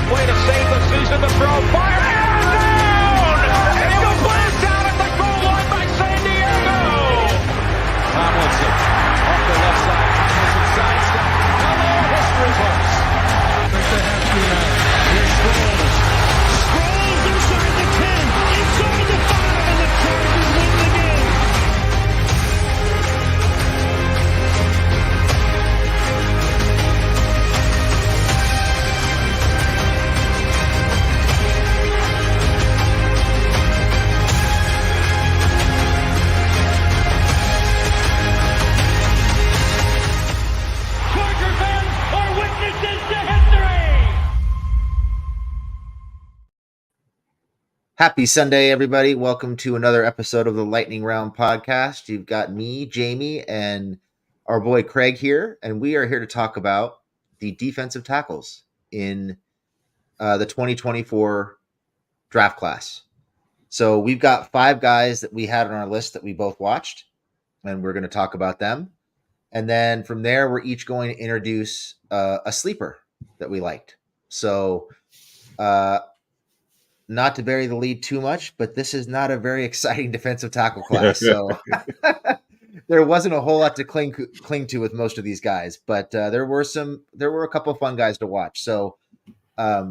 Way to save the season to throw. Fire down! Incomplete down at the goal line by San Diego. Tomlinson off the left side. Tomlinson sidestep. Hello, history books. I think they have to now. Here's Sproles. Sproles inside the 10, inside the 5, and the Chargers win the game. Happy Sunday, everybody. Welcome to another episode of the Lightning Round podcast. You've got me, Jamie, and our boy Craig here, and we are here to talk about the defensive tackles in the 2024 draft class. So we've got 5 guys that we had on our list that we both watched, and we're going to talk about them. And then from there, we're each going to introduce a sleeper that we liked. So not to bury the lead too much, but this is not a very exciting defensive tackle class. So there wasn't a whole lot to cling to with most of these guys, but there were a couple of fun guys to watch. So I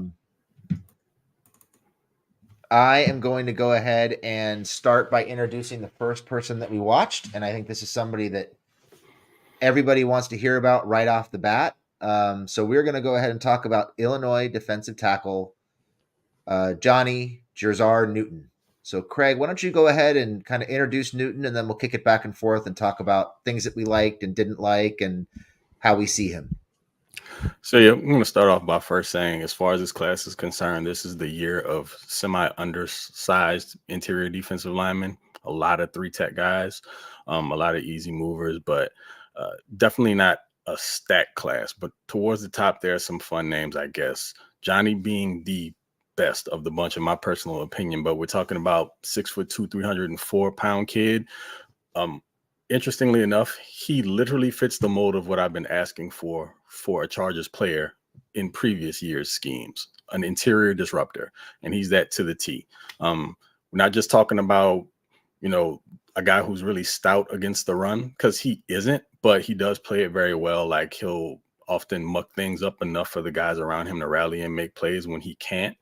am going to go ahead and start by introducing the first person that we watched. And I think this is somebody that everybody wants to hear about right off the bat. So we're going to go ahead and talk about Illinois defensive tackle Johnny Jerzar Newton. So Craig, why don't you go ahead and kind of introduce Newton, and then we'll kick it back and forth and talk about things that we liked and didn't like and how we see him. So yeah, I'm going to start off by first saying, as far as this class is concerned, this is the year of semi-undersized interior defensive linemen, a lot of 3-tech guys, a lot of easy movers, but definitely not a stacked class. But towards the top, there are some fun names, I guess. Johnny being the best of the bunch, in my personal opinion, but we're talking about 6'2", 304-pound kid. Interestingly enough, he literally fits the mold of what I've been asking for a Chargers player in previous years' schemes, an interior disruptor, and he's that to the T. We're not just talking about, a guy who's really stout against the run, because he isn't, but he does play it very well. Like, he'll often muck things up enough for the guys around him to rally and make plays when he can't.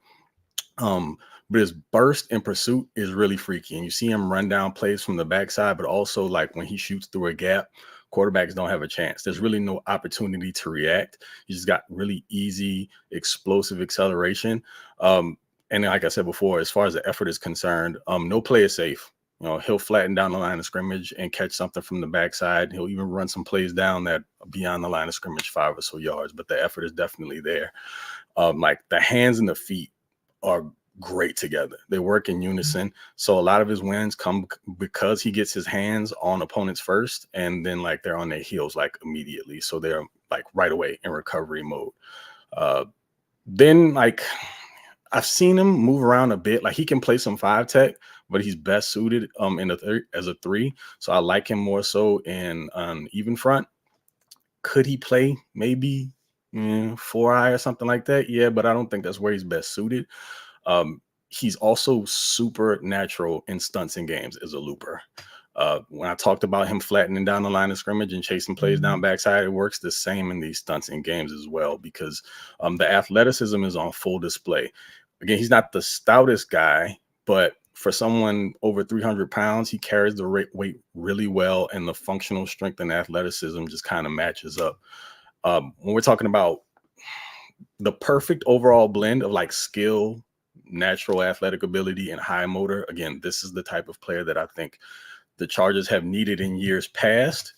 But his burst in pursuit is really freaky, and you see him run down plays from the backside, but also like when he shoots through a gap, quarterbacks don't have a chance. There's really no opportunity to react. He's got really easy, explosive acceleration. And like I said before, as far as the effort is concerned, no play is safe. He'll flatten down the line of scrimmage and catch something from the backside. He'll even run some plays down that beyond the line of scrimmage, 5 or so yards, but the effort is definitely there. Like the hands and the feet are great together. They work in unison. So a lot of his wins come because he gets his hands on opponents first, and then like they're on their heels like immediately. So they're like right away in recovery mode. Then like I've seen him move around a bit. Like he can play some 5-tech, but he's best suited as a 3. So I like him more so in even front. Could he play maybe 4-eye or something like that? Yeah, but I don't think that's where he's best suited. He's also super natural in stunts and games as a looper. When I talked about him flattening down the line of scrimmage and chasing plays down backside, it works the same in these stunts and games as well, because the athleticism is on full display. Again, he's not the stoutest guy, but for someone over 300 pounds, he carries the weight really well, and the functional strength and athleticism just kind of matches up. When we're talking about the perfect overall blend of like skill, natural athletic ability, and high motor, again, this is the type of player that I think the Chargers have needed in years past.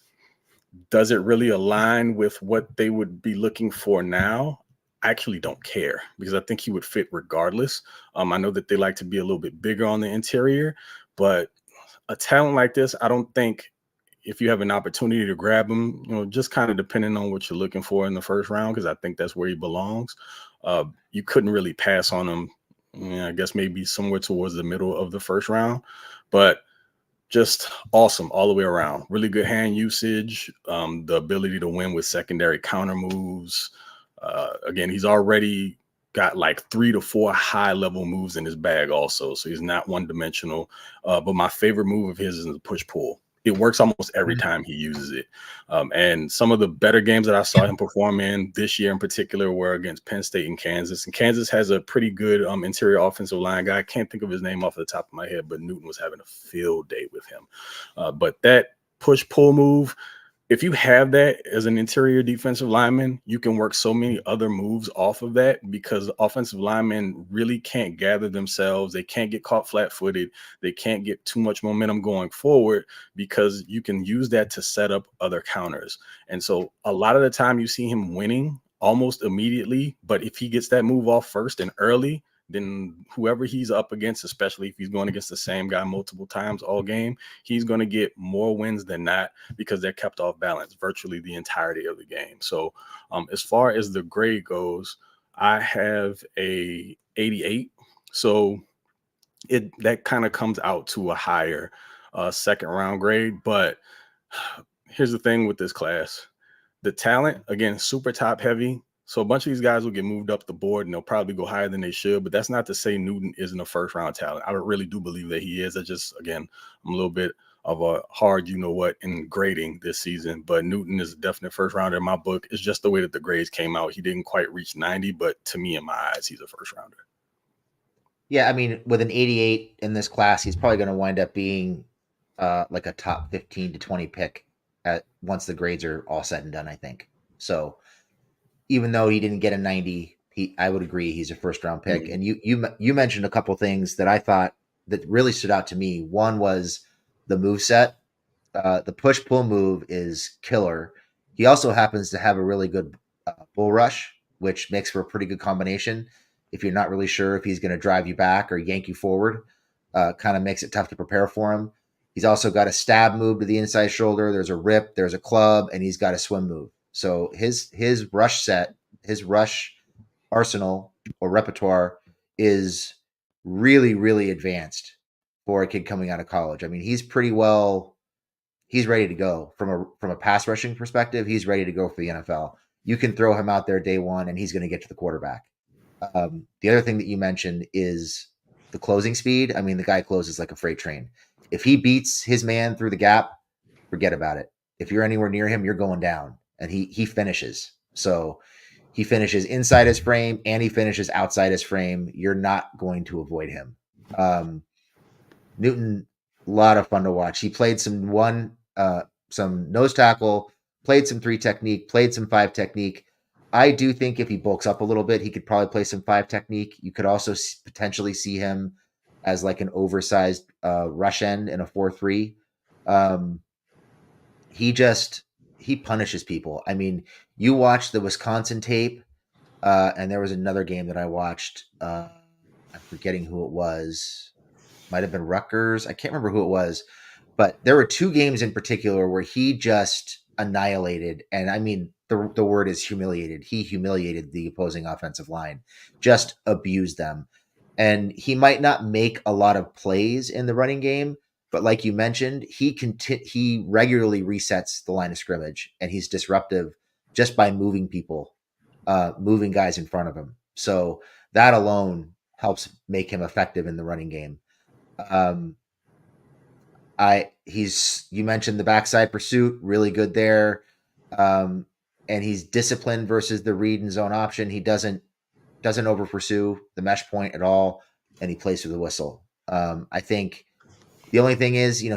Does it really align with what they would be looking for now? I actually don't care, because I think he would fit regardless. I know that they like to be a little bit bigger on the interior, but a talent like this, I don't think, if you have an opportunity to grab him, just kind of depending on what you're looking for in the first round, because I think that's where he belongs, you couldn't really pass on him. I guess maybe somewhere towards the middle of the first round, but just awesome all the way around. Really good hand usage, the ability to win with secondary counter moves. Again, he's already got like 3 to 4 high level moves in his bag also. So he's not one dimensional. But my favorite move of his is the push pull. It works almost every time he uses it. And some of the better games that I saw him perform in this year in particular were against Penn State and Kansas. And Kansas has a pretty good interior offensive line guy. I can't think of his name off the top of my head, but Newton was having a field day with him. But that push pull move, if you have that as an interior defensive lineman, you can work so many other moves off of that, because offensive linemen really can't gather themselves. They can't get caught flat-footed. They can't get too much momentum going forward, because you can use that to set up other counters. And so a lot of the time you see him winning almost immediately, but if he gets that move off first and early, then whoever he's up against, especially if he's going against the same guy multiple times all game, he's going to get more wins than not, because they're kept off balance virtually the entirety of the game. So as far as the grade goes, I have a 88. So that kind of comes out to a higher second round grade. But here's the thing with this class. The talent, again, super top heavy. So a bunch of these guys will get moved up the board and they'll probably go higher than they should. But that's not to say Newton isn't a first round talent. I really do believe that he is. I'm a little bit of a hard, in grading this season. But Newton is a definite first rounder in my book. It's just the way that the grades came out. He didn't quite reach 90, but to me, in my eyes, he's a first rounder. Yeah, I mean, with an 88 in this class, he's probably going to wind up being like a top 15 to 20 pick once the grades are all said and done, I think. So even though he didn't get a 90, I would agree he's a first round pick. Mm-hmm. And you mentioned a couple things that I thought that really stood out to me. One was the move set. The push pull move is killer. He also happens to have a really good bull rush, which makes for a pretty good combination. If you're not really sure if he's going to drive you back or yank you forward, kind of makes it tough to prepare for him. He's also got a stab move to the inside shoulder. There's a rip, there's a club, and he's got a swim move. So his rush set, his rush arsenal or repertoire is really, really advanced for a kid coming out of college. I mean, he's ready to go from a pass rushing perspective. He's ready to go for the NFL. You can throw him out there day one, and he's going to get to the quarterback. The other thing that you mentioned is the closing speed. I mean, the guy closes like a freight train. If he beats his man through the gap, forget about it. If you're anywhere near him, you're going down. And he finishes. So he finishes inside his frame and he finishes outside his frame. You're not going to avoid him. Newton, a lot of fun to watch. He played some nose tackle, played some 3 technique, played some 5 technique. I do think if he bulks up a little bit, he could probably play some 5 technique. You could also potentially see him as like an oversized rush end in a 4-3. He punishes people. I mean, you watch the Wisconsin tape, and there was another game that I watched. I'm forgetting who it was. Might have been Rutgers. I can't remember who it was. But there were 2 games in particular where he just annihilated, and I mean, the word is humiliated. He humiliated the opposing offensive line, just abused them. And he might not make a lot of plays in the running game, but like you mentioned, he regularly resets the line of scrimmage, and he's disruptive just by moving people, moving guys in front of him. So that alone helps make him effective in the running game. You mentioned the backside pursuit, really good there. And he's disciplined versus the read and zone option. He doesn't over pursue the mesh point at all, and he plays through the whistle. I think the only thing is, he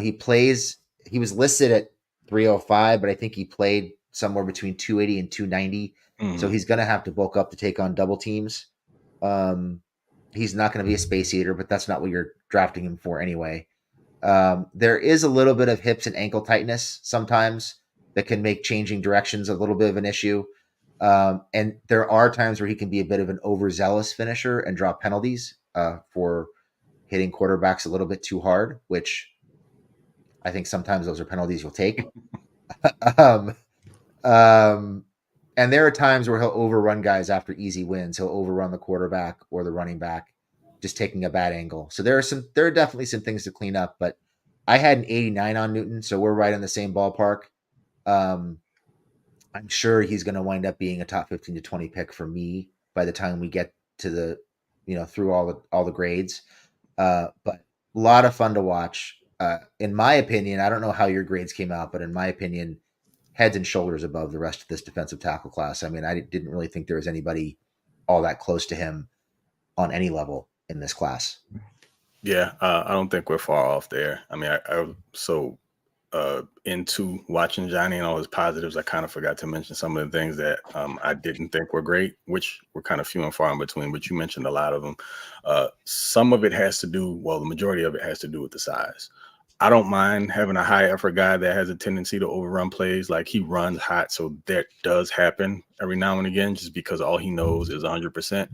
was listed at 305, but I think he played somewhere between 280 and 290. Mm-hmm. So he's going to have to bulk up to take on double teams. He's not going to be a space eater, but that's not what you're drafting him for anyway. There is a little bit of hips and ankle tightness sometimes that can make changing directions a little bit of an issue. And there are times where he can be a bit of an overzealous finisher and draw penalties for hitting quarterbacks a little bit too hard, which I think sometimes those are penalties you'll take. And there are times where he'll overrun guys after easy wins. He'll overrun the quarterback or the running back, just taking a bad angle. So there are definitely some things to clean up, but I had an 89 on Newton, so we're right in the same ballpark. I'm sure he's going to wind up being a top 15 to 20 pick for me by the time we get to the, through all the grades. But a lot of fun to watch. In my opinion, I don't know how your grades came out, but in my opinion, heads and shoulders above the rest of this defensive tackle class. I mean, I didn't really think there was anybody all that close to him on any level in this class. Yeah, I don't think we're far off there. I mean, I'm so into watching Johnny and all his positives. I kind of forgot to mention some of the things that I didn't think were great, which were kind of few and far in between, but you mentioned a lot of them. Some of it has to do, well, the majority of it has to do with the size. I don't mind having a high effort guy that has a tendency to overrun plays. Like, he runs hot, so that does happen every now and again, just because all he knows is 100%.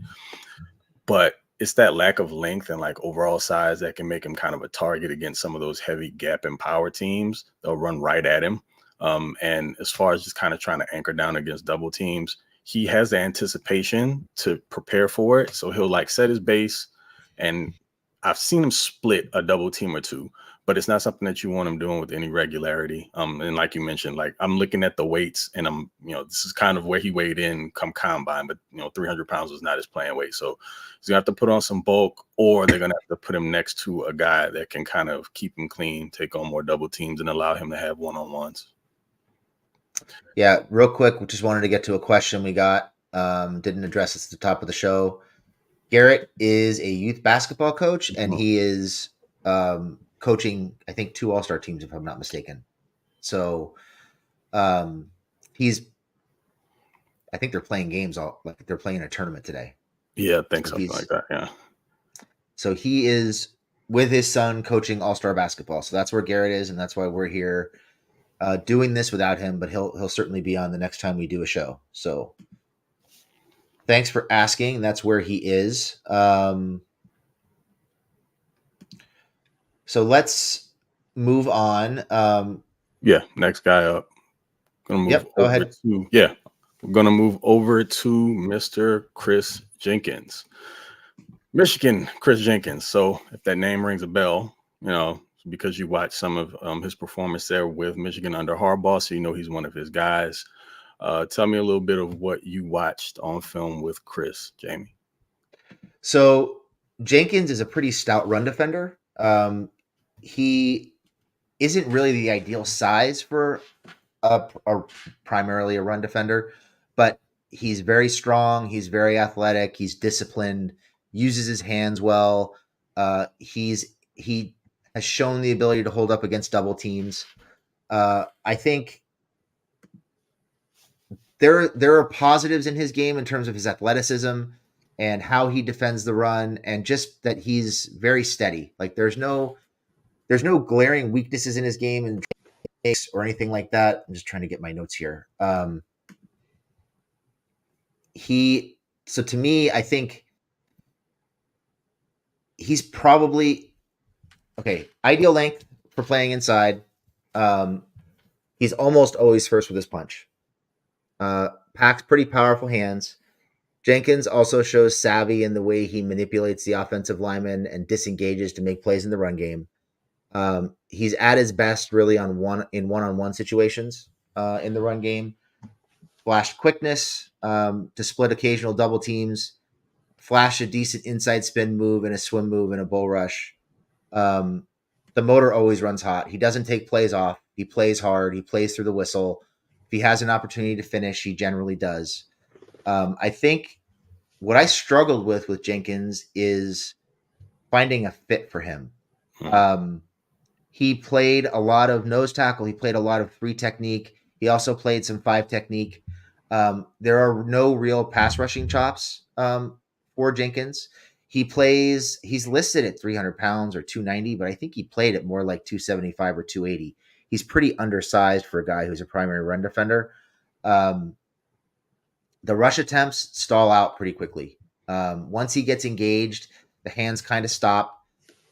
But it's that lack of length and like overall size that can make him kind of a target against some of those heavy gap and power teams. They'll run right at him. And as far as just kind of trying to anchor down against double teams, he has the anticipation to prepare for it. So he'll like set his base, and I've seen him split a double team or two, but it's not something that you want him doing with any regularity. And like you mentioned, like, I'm looking at the weights, and I'm, this is kind of where he weighed in come combine, but 300 pounds was not his playing weight. So he's gonna have to put on some bulk, or they're gonna have to put him next to a guy that can kind of keep him clean, take on more double teams, and allow him to have one-on-ones. Yeah, real quick, we just wanted to get to a question we got. Didn't address this at the top of the show. Garrett is a youth basketball coach, and he is coaching, I think, 2 all-star teams, if I'm not mistaken. So I think they're playing games, like they're playing a tournament today. Yeah, I think something like that, yeah. So he is with his son coaching all-star basketball. So that's where Garrett is, and that's why we're here doing this without him, but he'll certainly be on the next time we do a show. So thanks for asking. That's where he is. So let's move on. Yeah, next guy up. Gonna move Go ahead. We're gonna move over to Mr. Chris Jenkins. Michigan, Chris Jenkins. So if that name rings a bell, because you watched some of his performance there with Michigan under Harbaugh, so he's one of his guys. Tell me a little bit of what you watched on film with Chris, Jamie. So Jenkins is a pretty stout run defender. He isn't really the ideal size for a primarily a run defender, but he's very strong. He's very athletic. He's disciplined, uses his hands well. He has shown the ability to hold up against double teams. I think there are positives in his game in terms of his athleticism and how he defends the run, and just that he's very steady. Like, there's no glaring weaknesses in his game and or anything like that. I'm just trying to get my notes here. So to me, I think he's probably ideal length for playing inside. He's almost always first with his punch. Packs pretty powerful hands. Jenkins also shows savvy in the way he manipulates the offensive lineman and disengages to make plays in the run game. He's at his best really in one-on-one situations in the run game. Flash quickness to split occasional double teams. Flash a decent inside spin move and a swim move and a bull rush. The motor always runs hot. He doesn't take plays off. He plays hard. He plays through the whistle. If he has an opportunity to finish, he generally does. I think what I struggled with Jenkins is finding a fit for him. He played a lot of nose tackle. He played a lot of 3 technique. He also played some 5 technique. There are no real pass rushing chops for Jenkins. He's listed at 300 pounds or 290, but I think he played at more like 275 or 280. He's pretty undersized for a guy who's a primary run defender. The rush attempts stall out pretty quickly. Once he gets engaged, the hands kind of stop,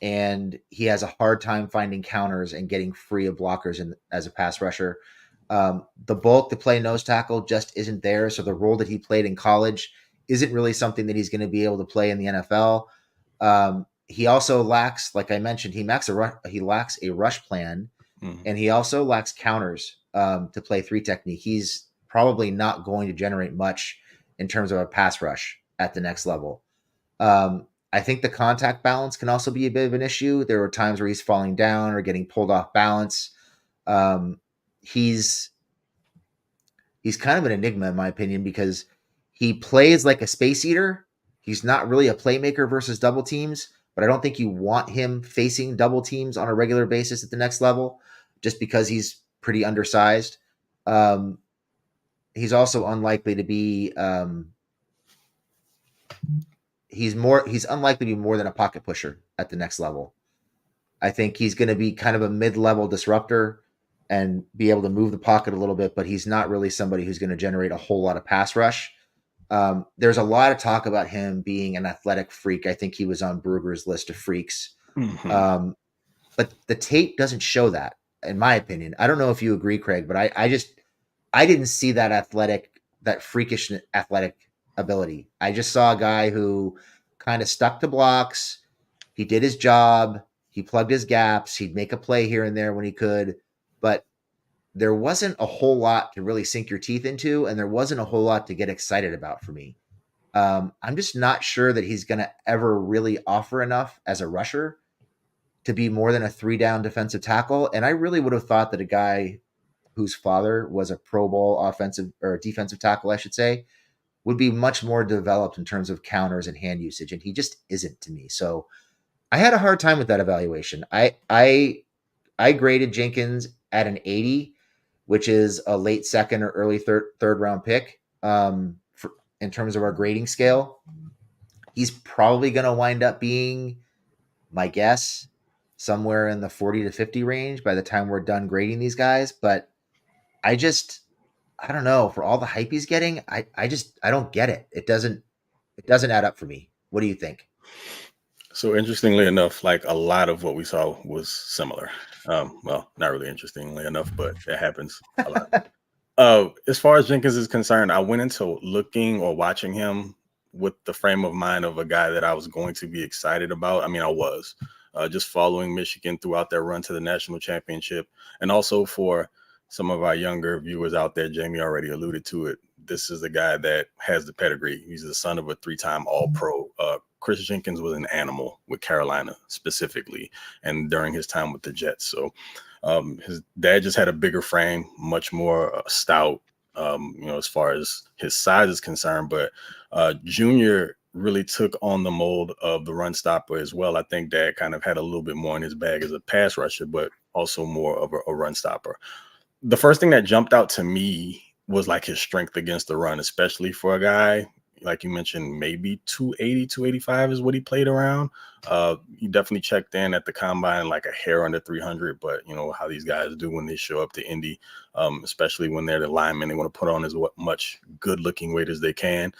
and he has a hard time finding counters and getting free of blockers as a pass rusher. The bulk to play nose tackle just isn't there. So the role that he played in college isn't really something that he's going to be able to play in the NFL. He also lacks, like I mentioned, he lacks a rush plan, and he also lacks counters to play 3 technique. He's probably not going to generate much in terms of a pass rush at the next level. I think the contact balance can also be a bit of an issue. There were times where he's falling down or getting pulled off balance. Um, he's kind of an enigma in my opinion because he plays like a space eater. He's not really a playmaker versus double teams, but I don't think you want him facing double teams on a regular basis at the next level just because he's pretty undersized. Um, he's also unlikely to be he's unlikely to be more than a pocket pusher at the next level. I think he's going to be kind of a mid-level disruptor and be able to move the pocket a little bit, but he's not really somebody who's going to generate a whole lot of pass rush. There's a lot of talk about him being an athletic freak. I think he was on Brugger's list of freaks. Mm-hmm. But the tape doesn't show that, in my opinion. I don't know if you agree, Craig, but I didn't see that freakish athletic ability. I just saw a guy who kind of stuck to blocks. He did his job. He plugged his gaps. He'd make a play here and there when he could, but there wasn't a whole lot to really sink your teeth into, and there wasn't a whole lot to get excited about for me. I'm just not sure that he's going to ever really offer enough as a rusher to be more than a 3-down defensive tackle. And I really would have thought that a guy whose father was a Pro Bowl offensive or defensive tackle, I should say, would be much more developed in terms of counters and hand usage, and he just isn't to me. So I had a hard time with that evaluation. I graded Jenkins at an 80, which is a late second or early third round pick. In terms of our grading scale, he's probably going to wind up being, my guess, somewhere in the 40 to 50 range by the time we're done grading these guys. But I don't know, for all the hype he's getting, I don't get it. It doesn't add up for me. What do you think? So interestingly enough, like a lot of what we saw was similar. Well, not really interestingly enough, but it happens a lot. As far as Jenkins is concerned, I went into looking or watching him with the frame of mind of a guy that I was going to be excited about. I mean, I was just following Michigan throughout their run to the national championship. And also for some of our younger viewers out there, Jamie already alluded to it. This is a guy that has the pedigree. He's the son of a 3-time All-Pro. Chris Jenkins was an animal with Carolina specifically, and during his time with the Jets. So his dad just had a bigger frame, much more stout, as far as his size is concerned. But Junior really took on the mold of the run stopper as well. I think Dad kind of had a little bit more in his bag as a pass rusher, but also more of a run stopper. The first thing that jumped out to me was like his strength against the run, especially for a guy like you mentioned, maybe 280, 285 is what he played around. He definitely checked in at the combine like a hair under 300, but you know how these guys do when they show up to Indy, especially when they're the linemen, they want to put on as much good looking weight as they can.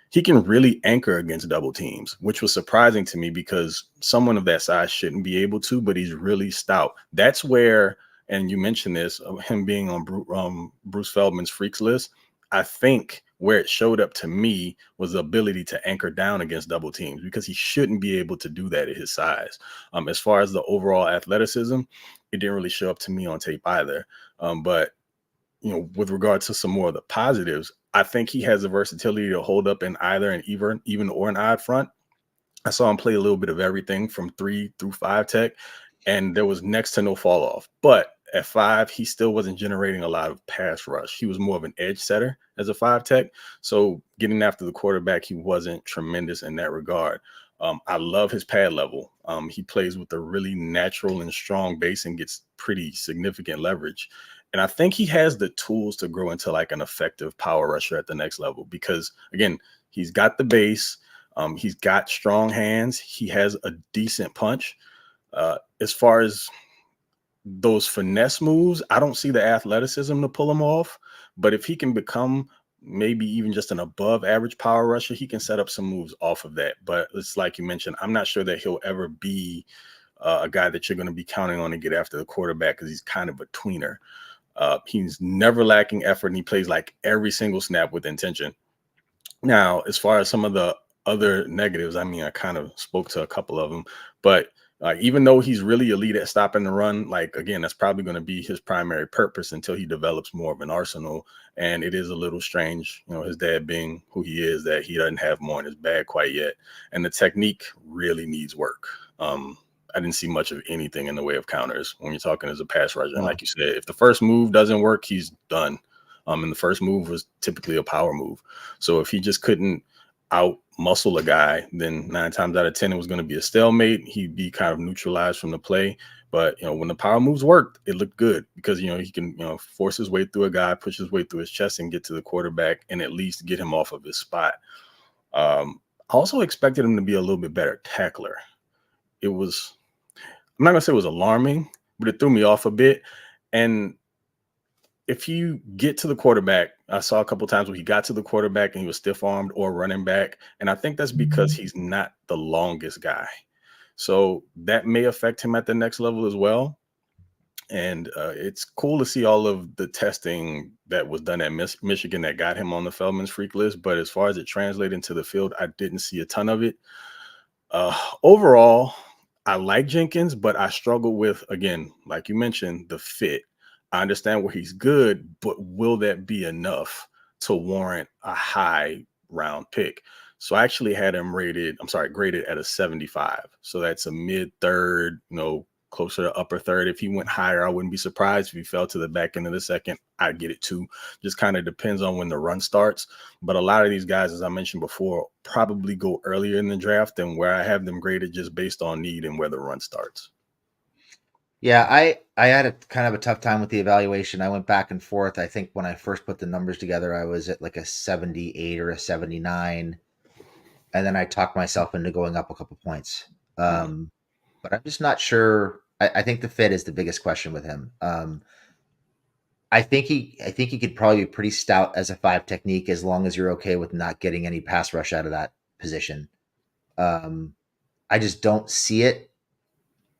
He can really anchor against double teams, which was surprising to me because someone of that size shouldn't be able to, but he's really stout. That's where, and you mentioned this, him being on Bruce Feldman's freaks list, I think where it showed up to me was the ability to anchor down against double teams because he shouldn't be able to do that at his size. As far as the overall athleticism, it didn't really show up to me on tape either. But, you know, with regard to some more of the positives, I think he has the versatility to hold up in either an even or an odd front. I saw him play a little bit of everything from 3 through 5 tech, and there was next to no fall off. But at 5, he still wasn't generating a lot of pass rush. He was more of an edge setter as a 5 tech. So getting after the quarterback, he wasn't tremendous in that regard. I love his pad level. He plays with a really natural and strong base and gets pretty significant leverage. And I think he has the tools to grow into like an effective power rusher at the next level because, again, he's got the base. He's got strong hands. He has a decent punch. As far as those finesse moves, I don't see the athleticism to pull him off. But if he can become maybe even just an above average power rusher, he can set up some moves off of that. But it's like you mentioned, I'm not sure that he'll ever be a guy that you're going to be counting on to get after the quarterback because he's kind of a tweener. He's never lacking effort, and he plays like every single snap with intention. Now, as far as some of the other negatives, I mean, I kind of spoke to a couple of them, but Even though he's really elite at stopping the run, like, again, that's probably going to be his primary purpose until he develops more of an arsenal. And it is a little strange, his dad being who he is, that he doesn't have more in his bag quite yet. And the technique really needs work. I didn't see much of anything in the way of counters when you're talking as a pass rusher. And like you said, if the first move doesn't work, he's done. And the first move was typically a power move. So if he just couldn't out muscle a guy, then 9 times out of 10 it was going to be a stalemate. He'd be kind of neutralized from the play. But when the power moves worked, it looked good because he can force his way through a guy, push his way through his chest, and get to the quarterback and at least get him off of his spot. I also expected him to be a little bit better tackler. I'm not gonna say it was alarming, but it threw me off a bit. And if you get to the quarterback, I saw a couple of times where he got to the quarterback and he was stiff-armed or running back. And I think that's because he's not the longest guy. So that may affect him at the next level as well. And it's cool to see all of the testing that was done at Michigan that got him on the Feldman's freak list. But as far as it translated into the field, I didn't see a ton of it. Overall, I like Jenkins, but I struggle with, again, like you mentioned, the fit. I understand where he's good, but will that be enough to warrant a high round pick? So I actually had him graded at a 75. So that's a mid third, closer to upper third. If he went higher, I wouldn't be surprised. If he fell to the back end of the second, I'd get it too. Just kind of depends on when the run starts. But a lot of these guys, as I mentioned before, probably go earlier in the draft than where I have them graded just based on need and where the run starts. Yeah, I had a kind of a tough time with the evaluation. I went back and forth. I think when I first put the numbers together, I was at like a 78 or a 79. And then I talked myself into going up a couple points. But I'm just not sure. I think the fit is the biggest question with him. I think he could probably be pretty stout as a 5 technique as long as you're okay with not getting any pass rush out of that position. I just don't see it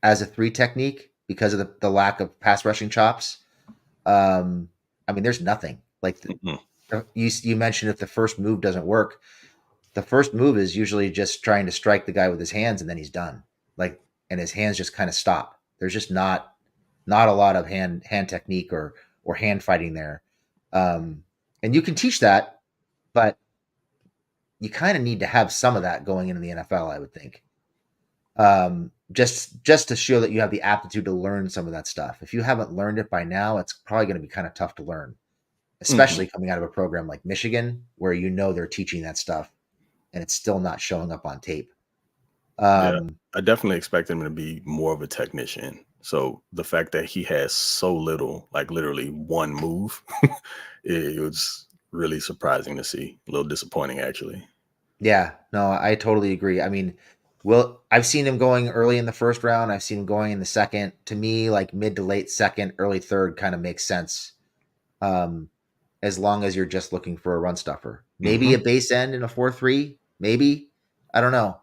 as a 3 technique because of the lack of pass rushing chops. I mean, there's nothing like you mentioned. If the first move doesn't work, the first move is usually just trying to strike the guy with his hands, and then he's done. And his hands just kind of stop. There's just not a lot of hand technique or hand fighting there. And you can teach that, but you kind of need to have some of that going into the NFL, I would think. Just to show that you have the aptitude to learn some of that stuff. If you haven't learned it by now, it's probably going to be kind of tough to learn, especially coming out of a program like Michigan, where they're teaching that stuff and it's still not showing up on tape. Yeah, I definitely expect him to be more of a technician. So the fact that he has so little, like literally one move, it was really surprising to see. A little disappointing, actually. Yeah, no, I totally agree. I mean, I've seen him going early in the first round. I've seen him going in the second. To me, like mid to late second, early third kind of makes sense. As long as you're just looking for a run stuffer. Maybe a base end in a 4-3. Maybe. I don't know.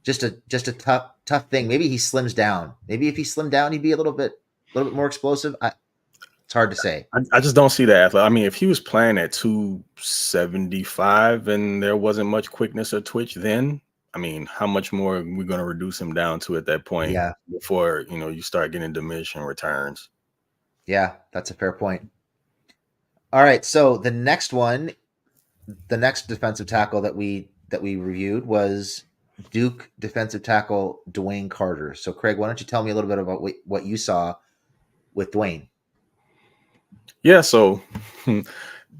Just a tough thing. Maybe he slims down. Maybe if he slimmed down, he'd be a little bit more explosive. It's hard to say. I just don't see that. I mean, if he was playing at 275 and there wasn't much quickness or twitch, then I mean, how much more are we going to reduce him down to at that point? Yeah. Before you start getting diminishing returns. Yeah, that's a fair point. All right, so the next defensive tackle that we reviewed was Duke defensive tackle Dwayne Carter. So, Craig, why don't you tell me a little bit about what you saw with Dwayne? Yeah, so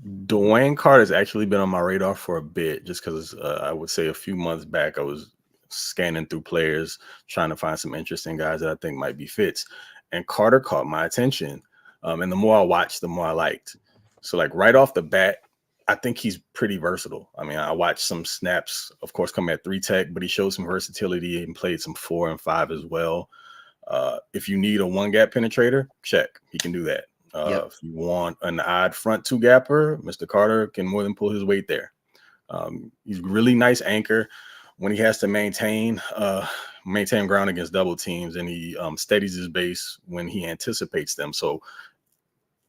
Dwayne Carter has actually been on my radar for a bit, just because I would say a few months back I was scanning through players, trying to find some interesting guys that I think might be fits. And Carter caught my attention. And the more I watched, the more I liked. So, like, right off the bat, I think he's pretty versatile. I mean, I watched some snaps, of course, come at 3 tech, but he showed some versatility and played some 4 and 5 as well. If you need a 1-gap penetrator, check. He can do that. If you want an odd front 2-gapper, Mr. Carter can more than pull his weight there. He's a really nice anchor when he has to maintain ground against double teams, and he steadies his base when he anticipates them. So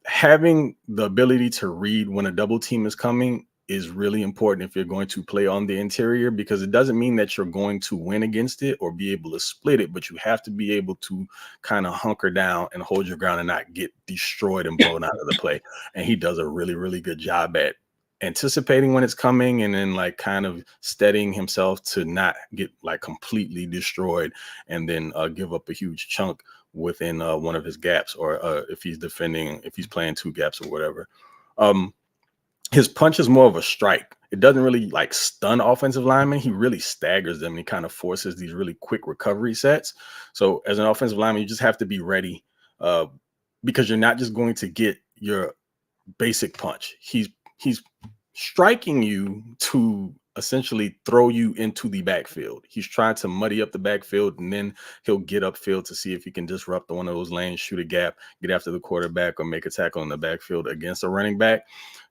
having the ability to read when a double team is coming is really important if you're going to play on the interior, because it doesn't mean that you're going to win against it or be able to split it, but you have to be able to kind of hunker down and hold your ground and not get destroyed and blown out of the play. And he does a really, really good job at anticipating when it's coming and then like kind of steadying himself to not get like completely destroyed and then give up a huge chunk within one of his gaps, or if he's playing two gaps or whatever. His punch is more of a strike. It doesn't really like stun offensive linemen. He really staggers them and he kind of forces these really quick recovery sets. So as an offensive lineman, you just have to be ready because you're not just going to get your basic punch. He's striking you to essentially throw you into the backfield. He's trying to muddy up the backfield, and then he'll get upfield to see if he can disrupt one of those lanes, shoot a gap, get after the quarterback, or make a tackle in the backfield against a running back.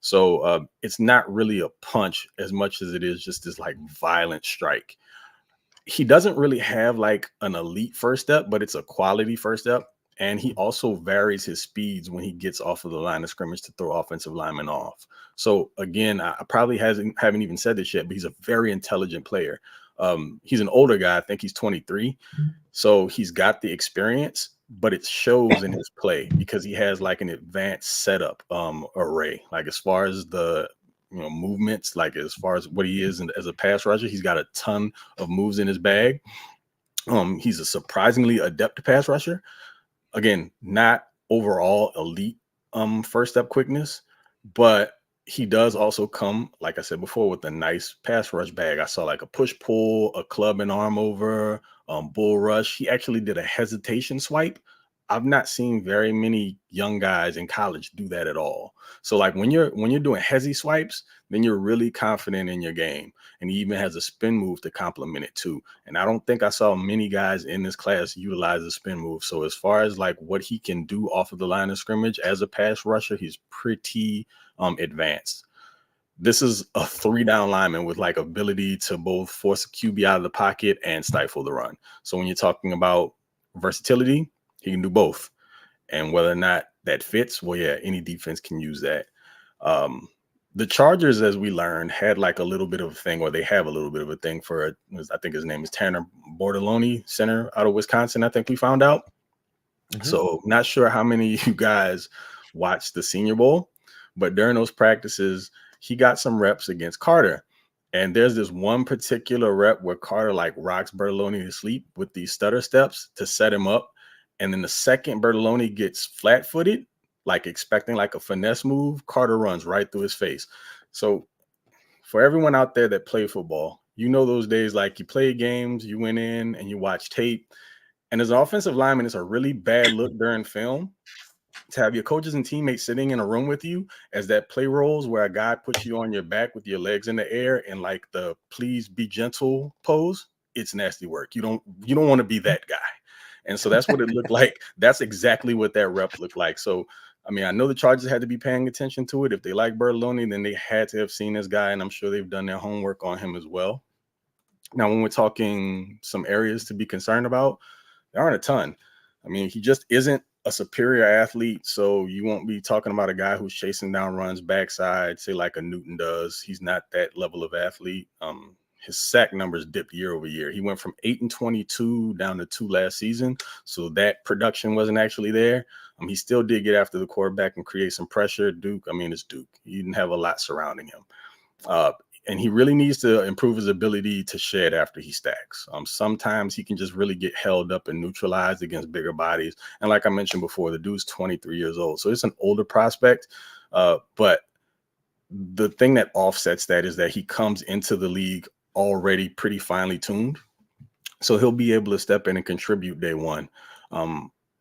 So it's not really a punch as much as it is just this like violent strike. He doesn't really have like an elite first step, but it's a quality first step. And he also varies his speeds when he gets off of the line of scrimmage to throw offensive linemen off. So again, I probably haven't even said this yet, but he's a very intelligent player. He's an older guy. I think he's 23. So he's got the experience, but it shows in his play because he has like an advanced setup array. Like as far as the movements, like as far as what he is as a pass rusher, he's got a ton of moves in his bag. He's a surprisingly adept pass rusher. Again, not overall elite first step quickness, but he does also come, like I said before, with a nice pass rush bag. I saw like a push pull, a club and arm over, bull rush. He actually did a hesitation swipe. I've not seen very many young guys in college do that at all. So like when you're doing hezi swipes, then you're really confident in your game. And he even has a spin move to complement it too. And I don't think I saw many guys in this class utilize the spin move. So as far as like what he can do off of the line of scrimmage as a pass rusher, he's pretty advanced. This is a 3-down lineman with like ability to both force a QB out of the pocket and stifle the run. So when you're talking about versatility, he can do both. And whether or not that fits, well, yeah, any defense can use that. The Chargers, as we learned, had like a little bit of a thing, or they have a little bit of a thing for, I think his name is Tanner Bortoloni, center out of Wisconsin, I think we found out. Mm-hmm. So not sure how many of you guys watched the Senior Bowl, but during those practices, he got some reps against Carter. And there's this one particular rep where Carter like rocks Bertoloni to sleep with these stutter steps to set him up. And then the second Bertoloni gets flat-footed, like expecting like a finesse move, Carter runs right through his face. So for everyone out there that play football, those days, like you play games, you went in and you watch tape. And as an offensive lineman, it's a really bad look during film to have your coaches and teammates sitting in a room with you as that play rolls where a guy puts you on your back with your legs in the air and like the please be gentle pose. It's nasty work. You don't want to be that guy. And so that's what it looked like. That's exactly what that rep looked like. So, I mean, I know the Chargers had to be paying attention to it. If they like Bertoloni, then they had to have seen this guy, and I'm sure they've done their homework on him as well. Now, when we're talking some areas to be concerned about, there aren't a ton. I mean, he just isn't a superior athlete, so you won't be talking about a guy who's chasing down runs backside, say like a Newton does. He's not that level of athlete. His sack numbers dipped year over year. He went from 8 and 22 down to 2 last season. So that production wasn't actually there. He still did get after the quarterback and create some pressure. Duke, it's Duke. He didn't have a lot surrounding him. And he really needs to improve his ability to shed after he stacks. Sometimes he can just really get held up and neutralized against bigger bodies. And like I mentioned before, the dude's 23 years old. So it's an older prospect. But the thing that offsets that is that he comes into the league already pretty finely tuned. So he'll be able to step in and contribute day one.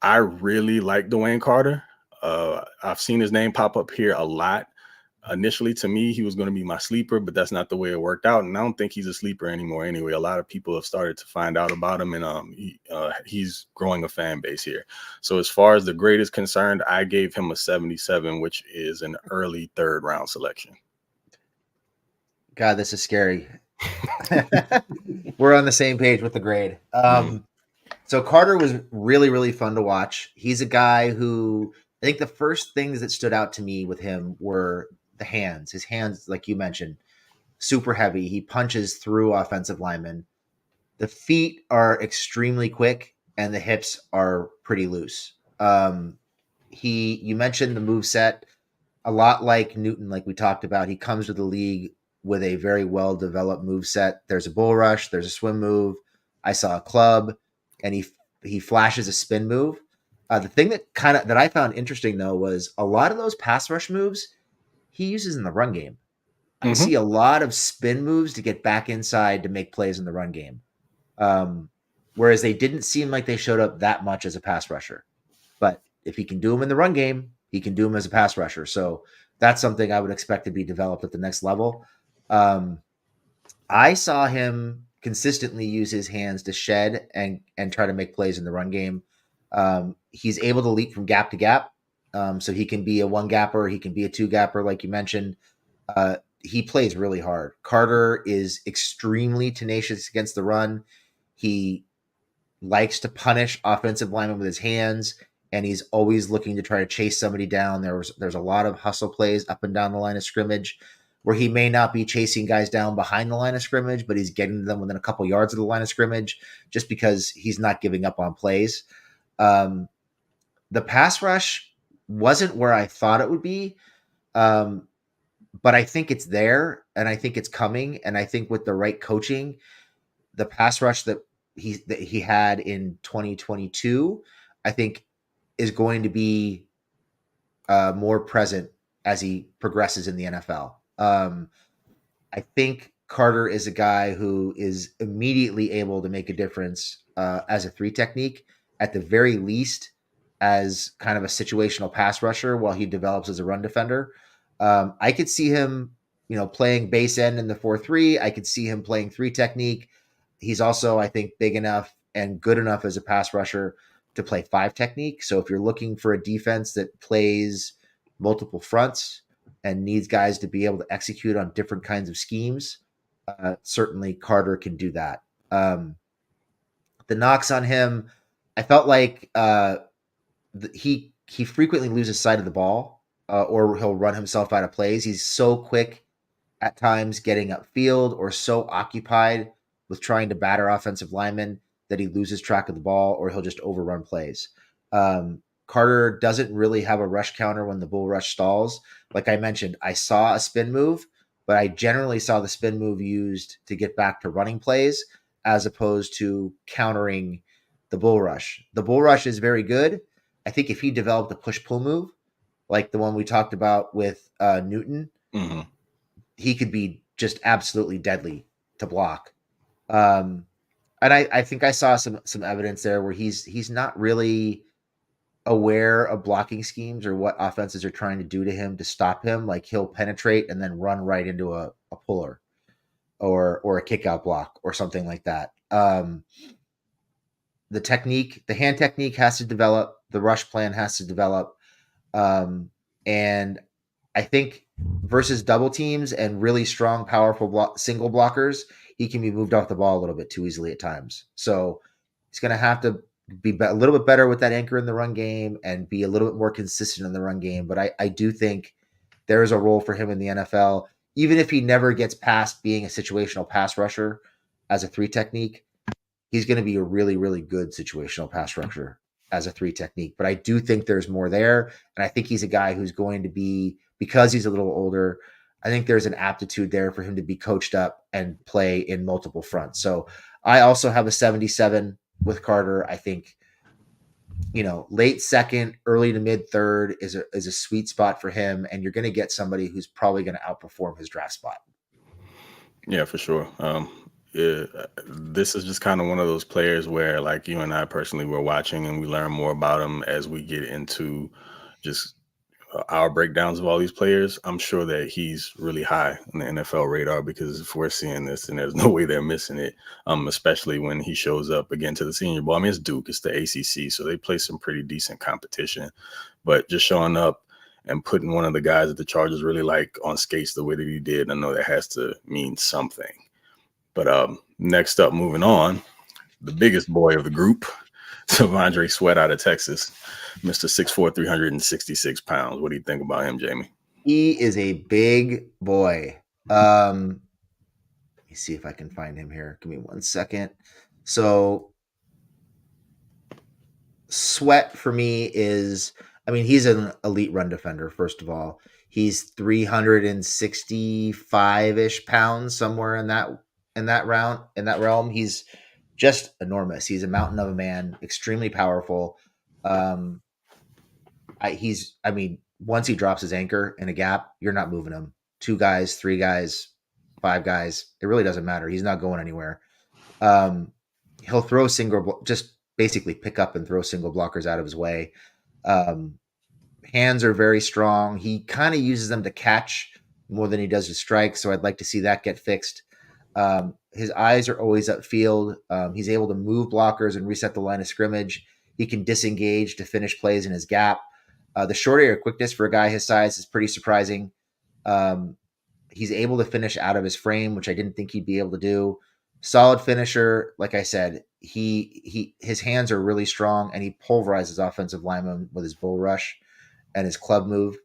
I really like Dwayne Carter. I've seen his name pop up here a lot. Initially, to me, he was going to be my sleeper, but that's not the way it worked out. And I don't think he's a sleeper anymore anyway. A lot of people have started to find out about him, and he's growing a fan base here. So as far as the grade is concerned, I gave him a 77, which is an early 3rd round selection. God, this is scary. We're on the same page with the grade. So Carter was really, really fun to watch. He's a guy who I think the first things that stood out to me with him were the hands. His hands, like you mentioned, super heavy. He punches through offensive linemen. The feet are extremely quick, and the hips are pretty loose. You mentioned the move set, a lot like Newton, like we talked about. He comes to the league with a very well developed move set. There's a bull rush, there's a swim move. I saw a club, and he flashes a spin move. The thing that I found interesting though was a lot of those pass rush moves he uses in the run game. I see a lot of spin moves to get back inside to make plays in the run game. Whereas they didn't seem like they showed up that much as a pass rusher. But if he can do them in the run game, he can do them as a pass rusher. So that's something I would expect to be developed at the next level. I saw him consistently use his hands to shed and try to make plays in the run game. He's able to leap from gap to gap. So he can be a one gapper, he can be a two gapper, like you mentioned. He plays really hard. Carter is extremely tenacious against the run. He likes to punish offensive linemen with his hands, and he's always looking to try to chase somebody down. There's a lot of hustle plays up and down the line of scrimmage where he may not be chasing guys down behind the line of scrimmage, but he's getting them within a couple yards of the line of scrimmage just because he's not giving up on plays. The pass rush wasn't where I thought it would be, but I think it's there, and I think it's coming, and I think with the right coaching, the pass rush that he had in 2022, I think is going to be more present as he progresses in the NFL. I think Carter is a guy who is immediately able to make a difference as a three technique, at the very least as kind of a situational pass rusher while he develops as a run defender. I could see him, playing base end in the 4-3. I could see him playing three technique. He's also, I think, big enough and good enough as a pass rusher to play five technique. So if you're looking for a defense that plays multiple fronts and needs guys to be able to execute on different kinds of schemes, certainly Carter can do that. The knocks on him, I felt like he frequently loses sight of the ball, or he'll run himself out of plays. He's so quick at times getting upfield, or so occupied with trying to batter offensive linemen that he loses track of the ball, or he'll just overrun plays. Carter doesn't really have a rush counter when the bull rush stalls. Like I mentioned, I saw a spin move, but I generally saw the spin move used to get back to running plays as opposed to countering the bull rush. The bull rush is very good. I think if he developed a push-pull move, like the one we talked about with Newton, he could be just absolutely deadly to block. And I think I saw some evidence there where he's not really aware of blocking schemes or what offenses are trying to do to him to stop him. Like he'll penetrate and then run right into a puller or a kick out block or something like that. The hand technique has to develop. The rush plan has to develop. And I think versus double teams and really strong, powerful single blockers, he can be moved off the ball a little bit too easily at times. So he's going to have to be a little bit better with that anchor in the run game and be a little bit more consistent in the run game. But I do think there is a role for him in the NFL, even if he never gets past being a situational pass rusher as a three technique. He's going to be a really, really good situational pass rusher as a three technique. But I do think there's more there. And I think he's a guy who's going to be, because he's a little older, I think there's an aptitude there for him to be coached up and play in multiple fronts. So I also have a 77 with Carter. I think, late second, early to mid third is a sweet spot for him. And you're going to get somebody who's probably going to outperform his draft spot. Yeah, for sure. This is just kind of one of those players where, like, you and I personally were watching and we learn more about him as we get into just our breakdowns of all these players. I'm sure that he's really high on the NFL radar, because if we're seeing this, then there's no way they're missing it, especially when he shows up again to the Senior Bowl. I mean, it's Duke, it's the ACC, so they play some pretty decent competition. But just showing up and putting one of the guys that the Chargers really like on skates the way that he did, I know that has to mean something. But next up, moving on, the biggest boy of the group, T'Vondre Sweat out of Texas, Mr. 6'4", 366 pounds. What do you think about him, Jamie? He is a big boy. Let me see if I can find him here. Give me 1 second. So Sweat for me is, I mean, he's an elite run defender, first of all. He's 365-ish pounds, somewhere in that realm. He's just enormous. He's a mountain of a man, extremely powerful. Um, I mean, once he drops his anchor in a gap, you're not moving him. Two guys, three guys, five guys. It really doesn't matter. He's not going anywhere. Um, he'll throw just basically pick up and throw single blockers out of his way. Um, Hands are very strong. He kind of uses them to catch more than he does to strike. So I'd like to see that get fixed. His eyes are always upfield. He's able to move blockers and reset the line of scrimmage. He can disengage to finish plays in his gap. The short area quickness for a guy his size is pretty surprising. Um, he's able to finish out of his frame, which I didn't think he'd be able to do. Solid finisher, like I said. His hands are really strong, and he pulverizes offensive linemen with his bull rush and his club move.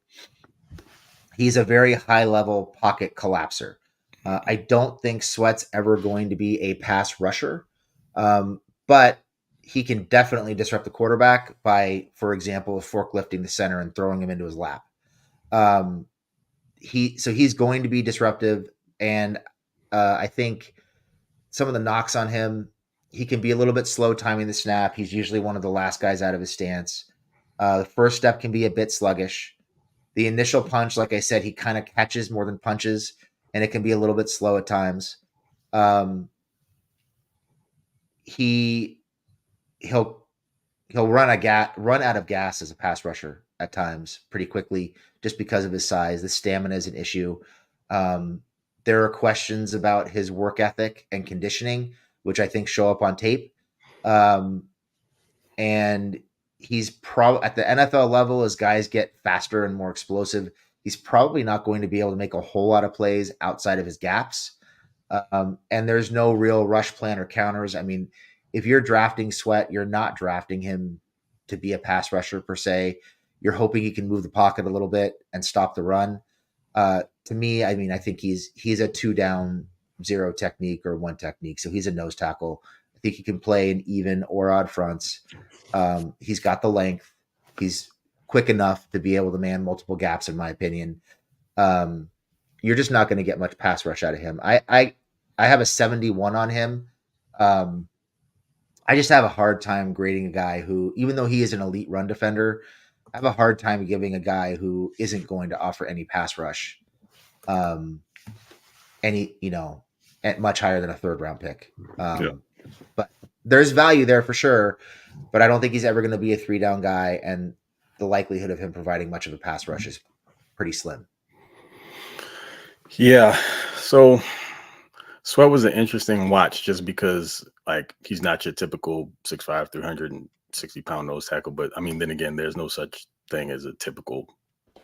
He's a very high level pocket collapser. I don't think Sweat's ever going to be a pass rusher, but he can definitely disrupt the quarterback by, for example, forklifting the center and throwing him into his lap. Um, he's going to be disruptive, and I think some of the knocks on him, he can be a little bit slow timing the snap. He's usually one of the last guys out of his stance. The first step can be a bit sluggish. The initial punch, like I said, he kind of catches more than punches, and it can be a little bit slow at times. Um, he he'll run out of gas as a pass rusher at times pretty quickly just because of his size. The stamina is an issue. There are questions about his work ethic and conditioning, which I think show up on tape. And he's probably at the NFL level, as guys get faster and more explosive, he's probably not going to be able to make a whole lot of plays outside of his gaps. And there's no real rush plan or counters. I mean, if you're drafting Sweat, you're not drafting him to be a pass rusher per se. You're hoping he can move the pocket a little bit and stop the run. To me, I mean, I think he's a 2-down, 0 technique or 1 technique. So he's a nose tackle. I think he can play in even or odd fronts. He's got the length. He's quick enough to be able to man multiple gaps, in my opinion. You're just not going to get much pass rush out of him. I have a 71 on him. I just have a hard time grading a guy who, even though he is an elite run defender, I have a hard time giving a guy who isn't going to offer any pass rush, at much higher than a 3rd round pick. But there's value there for sure, but I don't think he's ever going to be a 3-down guy, and the likelihood of him providing much of a pass rush is pretty slim. Yeah. So Sweat was an interesting watch just because, like, he's not your typical 6'5", 360-pound nose tackle. But, I mean, then again, there's no such thing as a typical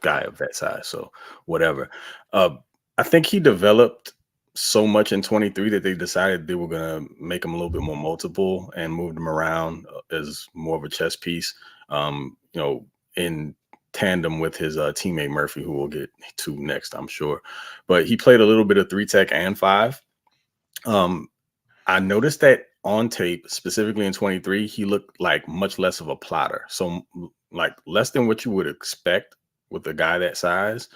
guy of that size. So whatever. I think he developed so much in 23 that they decided they were going to make him a little bit more multiple and moved him around as more of a chess piece, in tandem with his teammate Murphy, who we'll get to next, I'm sure. But he played a little bit of 3-tech and 5. I noticed that on tape, specifically in 23, he looked like much less of a plotter. So like less than what you would expect with a guy that size.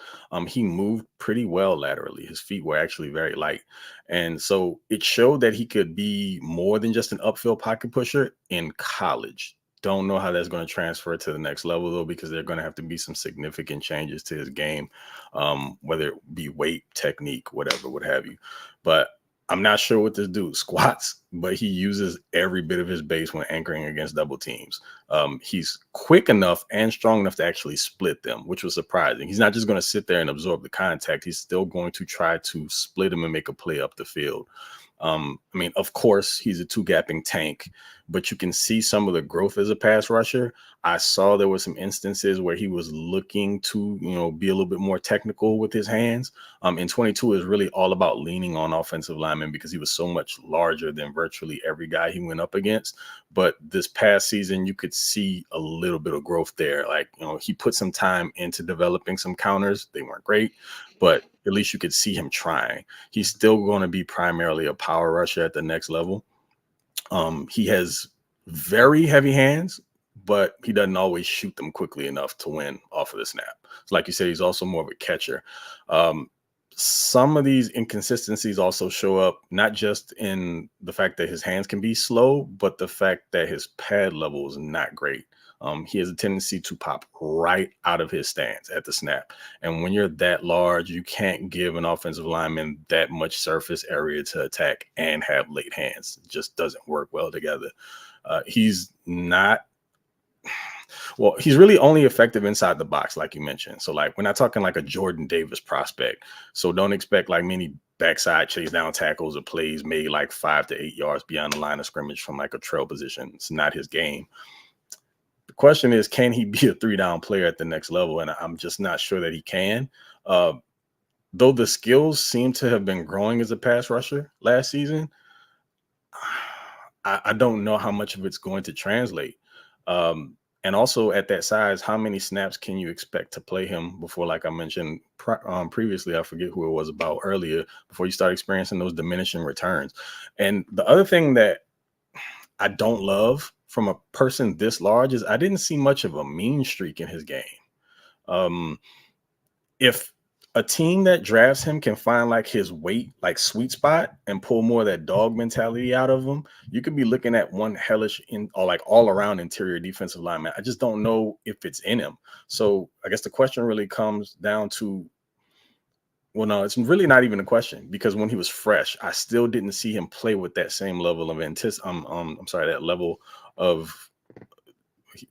He moved pretty well laterally. His feet were actually very light. And so it showed that he could be more than just an upfield pocket pusher in college. Don't know how that's going to transfer to the next level, though, because there are going to have to be some significant changes to his game, whether it be weight, technique, whatever, what have you. But I'm not sure what this dude squats, but he uses every bit of his base when anchoring against double teams. He's quick enough and strong enough to actually split them, which was surprising. He's not just going to sit there and absorb the contact. He's still going to try to split him and make a play up the field. I mean, of course, he's a 2-gapping tank, but you can see some of the growth as a pass rusher. I saw there were some instances where he was looking to, be a little bit more technical with his hands. In 22 is really all about leaning on offensive linemen because he was so much larger than virtually every guy he went up against. But this past season, you could see a little bit of growth there. Like, he put some time into developing some counters. They weren't great, but at least you could see him trying. He's still going to be primarily a power rusher at the next level. He has very heavy hands, but he doesn't always shoot them quickly enough to win off of the snap. So like you said, he's also more of a catcher. Some of these inconsistencies also show up not just in the fact that his hands can be slow, but the fact that his pad level is not great. He has a tendency to pop right out of his stance at the snap. And when you're that large, you can't give an offensive lineman that much surface area to attack and have late hands. It just doesn't work well together. He's really only effective inside the box, like you mentioned. So like, we're not talking like a Jordan Davis prospect. So don't expect like many backside chase down tackles or plays made like 5 to 8 yards beyond the line of scrimmage from like a trail position. It's not his game. The question is, can he be a 3-down player at the next level? And I'm just not sure that he can. Though the skills seem to have been growing as a pass rusher last season, I don't know how much of it's going to translate. And also at that size, how many snaps can you expect to play him before, like I mentioned previously, I forget who it was about earlier, before you start experiencing those diminishing returns. And the other thing that I don't love from a person this large is I didn't see much of a mean streak in his game. If a team that drafts him can find like his weight, like sweet spot, and pull more of that dog mentality out of him, you could be looking at one hellish or like all around interior defensive lineman. I just don't know if it's in him. So I guess the question really comes down to, well, no, it's really not even a question, because when he was fresh, I still didn't see him play with that same level of that level of,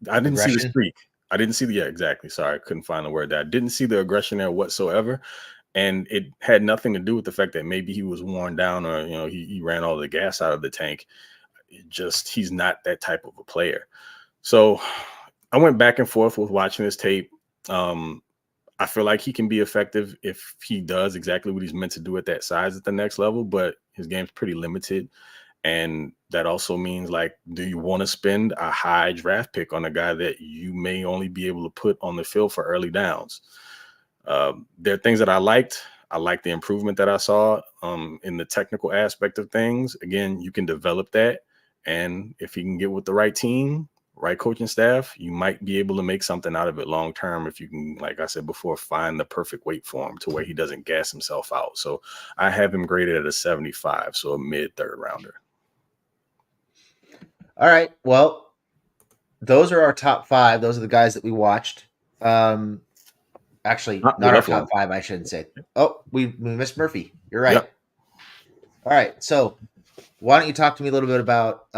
I didn't see the streak. I didn't see exactly. Sorry, I couldn't find the word. That I didn't see the aggression there whatsoever. And it had nothing to do with the fact that maybe he was worn down or, he ran all the gas out of the tank. He's not that type of a player. So I went back and forth with watching this tape. I feel like he can be effective if he does exactly what he's meant to do at that size at the next level, but his game's pretty limited. And that also means, like, do you want to spend a high draft pick on a guy that you may only be able to put on the field for early downs? There are things that I liked. I liked the improvement that I saw in the technical aspect of things. Again, you can develop that. And if you can get with the right team, right coaching staff, you might be able to make something out of it long term if you can, like I said before, find the perfect weight for him to where he doesn't gas himself out. So I have him graded at a 75, so a mid-third rounder. All right. Well, those are our top 5. Those are the guys that we watched. Actually, not our top 5, I shouldn't say. Oh, we missed Murphy. You're right. Yep. All right. So why don't you talk to me a little bit about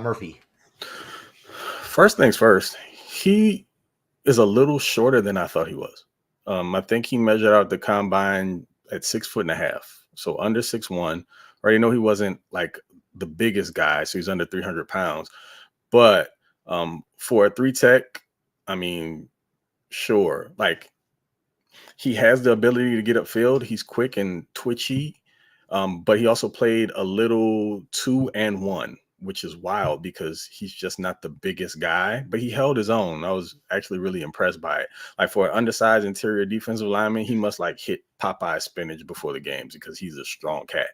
Murphy? First things first, he is a little shorter than I thought he was. I think he measured out the combine at 6'1.5", so under 6'1". I already know he wasn't like the biggest guy, so he's under 300 pounds. But for a 3 tech, I mean, sure, like, he has the ability to get upfield. He's quick and twitchy, but he also played a little 2 and 1, which is wild because he's just not the biggest guy, but he held his own. I was actually really impressed by it. Like, for an undersized interior defensive lineman, he must like hit Popeye spinach before the games because he's a strong cat.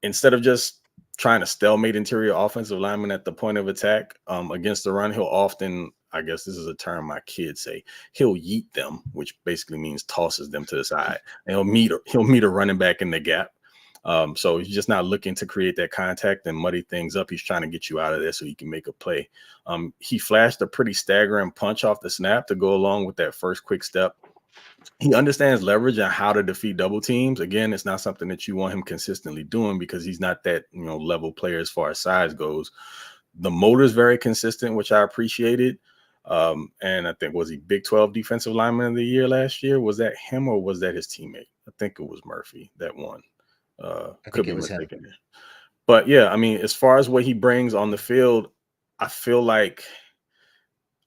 Instead of just trying to stalemate interior offensive linemen at the point of attack against the run, he'll often, I guess this is a term my kids say, he'll yeet them, which basically means tosses them to the side. And he'll meet a running back in the gap. So he's just not looking to create that contact and muddy things up. He's trying to get you out of there so he can make a play. He flashed a pretty staggering punch off the snap to go along with that first quick step. He understands leverage and how to defeat double teams. Again, it's not something that you want him consistently doing because he's not that, level player as far as size goes. The motor is very consistent, which I appreciated. And I think, was he Big 12 Defensive Lineman of the Year last year? Was that him or was that his teammate? I think it was Murphy that won. I think it was him. But yeah, I mean, as far as what he brings on the field, I feel like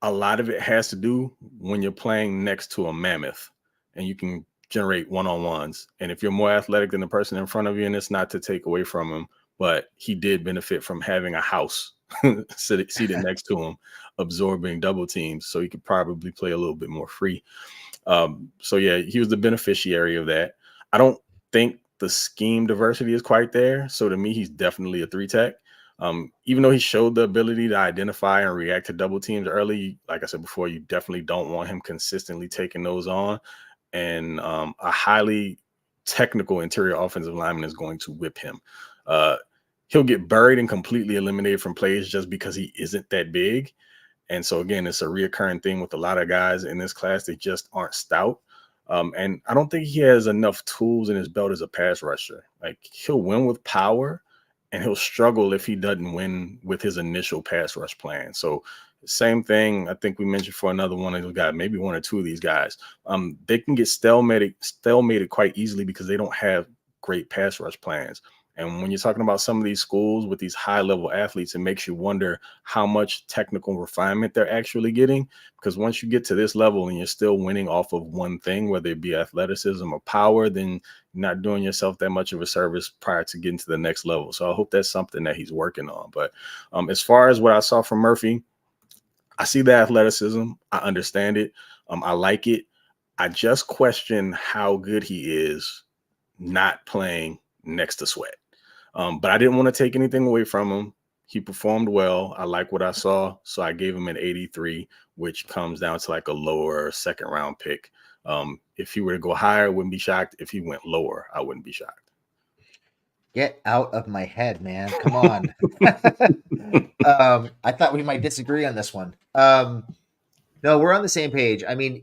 a lot of it has to do when you're playing next to a mammoth and you can generate one-on-ones. And if you're more athletic than the person in front of you, and it's not to take away from him, but he did benefit from having a house seated next to him, absorbing double teams. So he could probably play a little bit more free. So yeah, he was the beneficiary of that. I don't think the scheme diversity is quite there. So to me, he's definitely a 3-tech. Even though he showed the ability to identify and react to double teams early, like I said before, you definitely don't want him consistently taking those on. And a highly technical interior offensive lineman is going to whip him. He'll get buried and completely eliminated from plays just because he isn't that big. And so, again, it's a reoccurring thing with a lot of guys in this class. They just aren't stout. And I don't think he has enough tools in his belt as a pass rusher. Like, he'll win with power, and he'll struggle if he doesn't win with his initial pass rush plan. So same thing, I think we mentioned for another one of those guys, maybe one or two of these guys. They can get stalemated quite easily because they don't have great pass rush plans. And when you're talking about some of these schools with these high level athletes, it makes you wonder how much technical refinement they're actually getting. Because once you get to this level and you're still winning off of one thing, whether it be athleticism or power, then you're not doing yourself that much of a service prior to getting to the next level. So I hope that's something that he's working on. But as far as what I saw from Murphy, I see the athleticism. I understand it. I like it. I just question how good he is not playing next to Sweat. But I didn't want to take anything away from him. He performed well. I like what I saw. So I gave him an 83, which comes down to like a lower second round pick. If he were to go higher, I wouldn't be shocked. If he went lower, I wouldn't be shocked. Get out of my head, man. Come on. I thought we might disagree on this one. No, we're on the same page. I mean,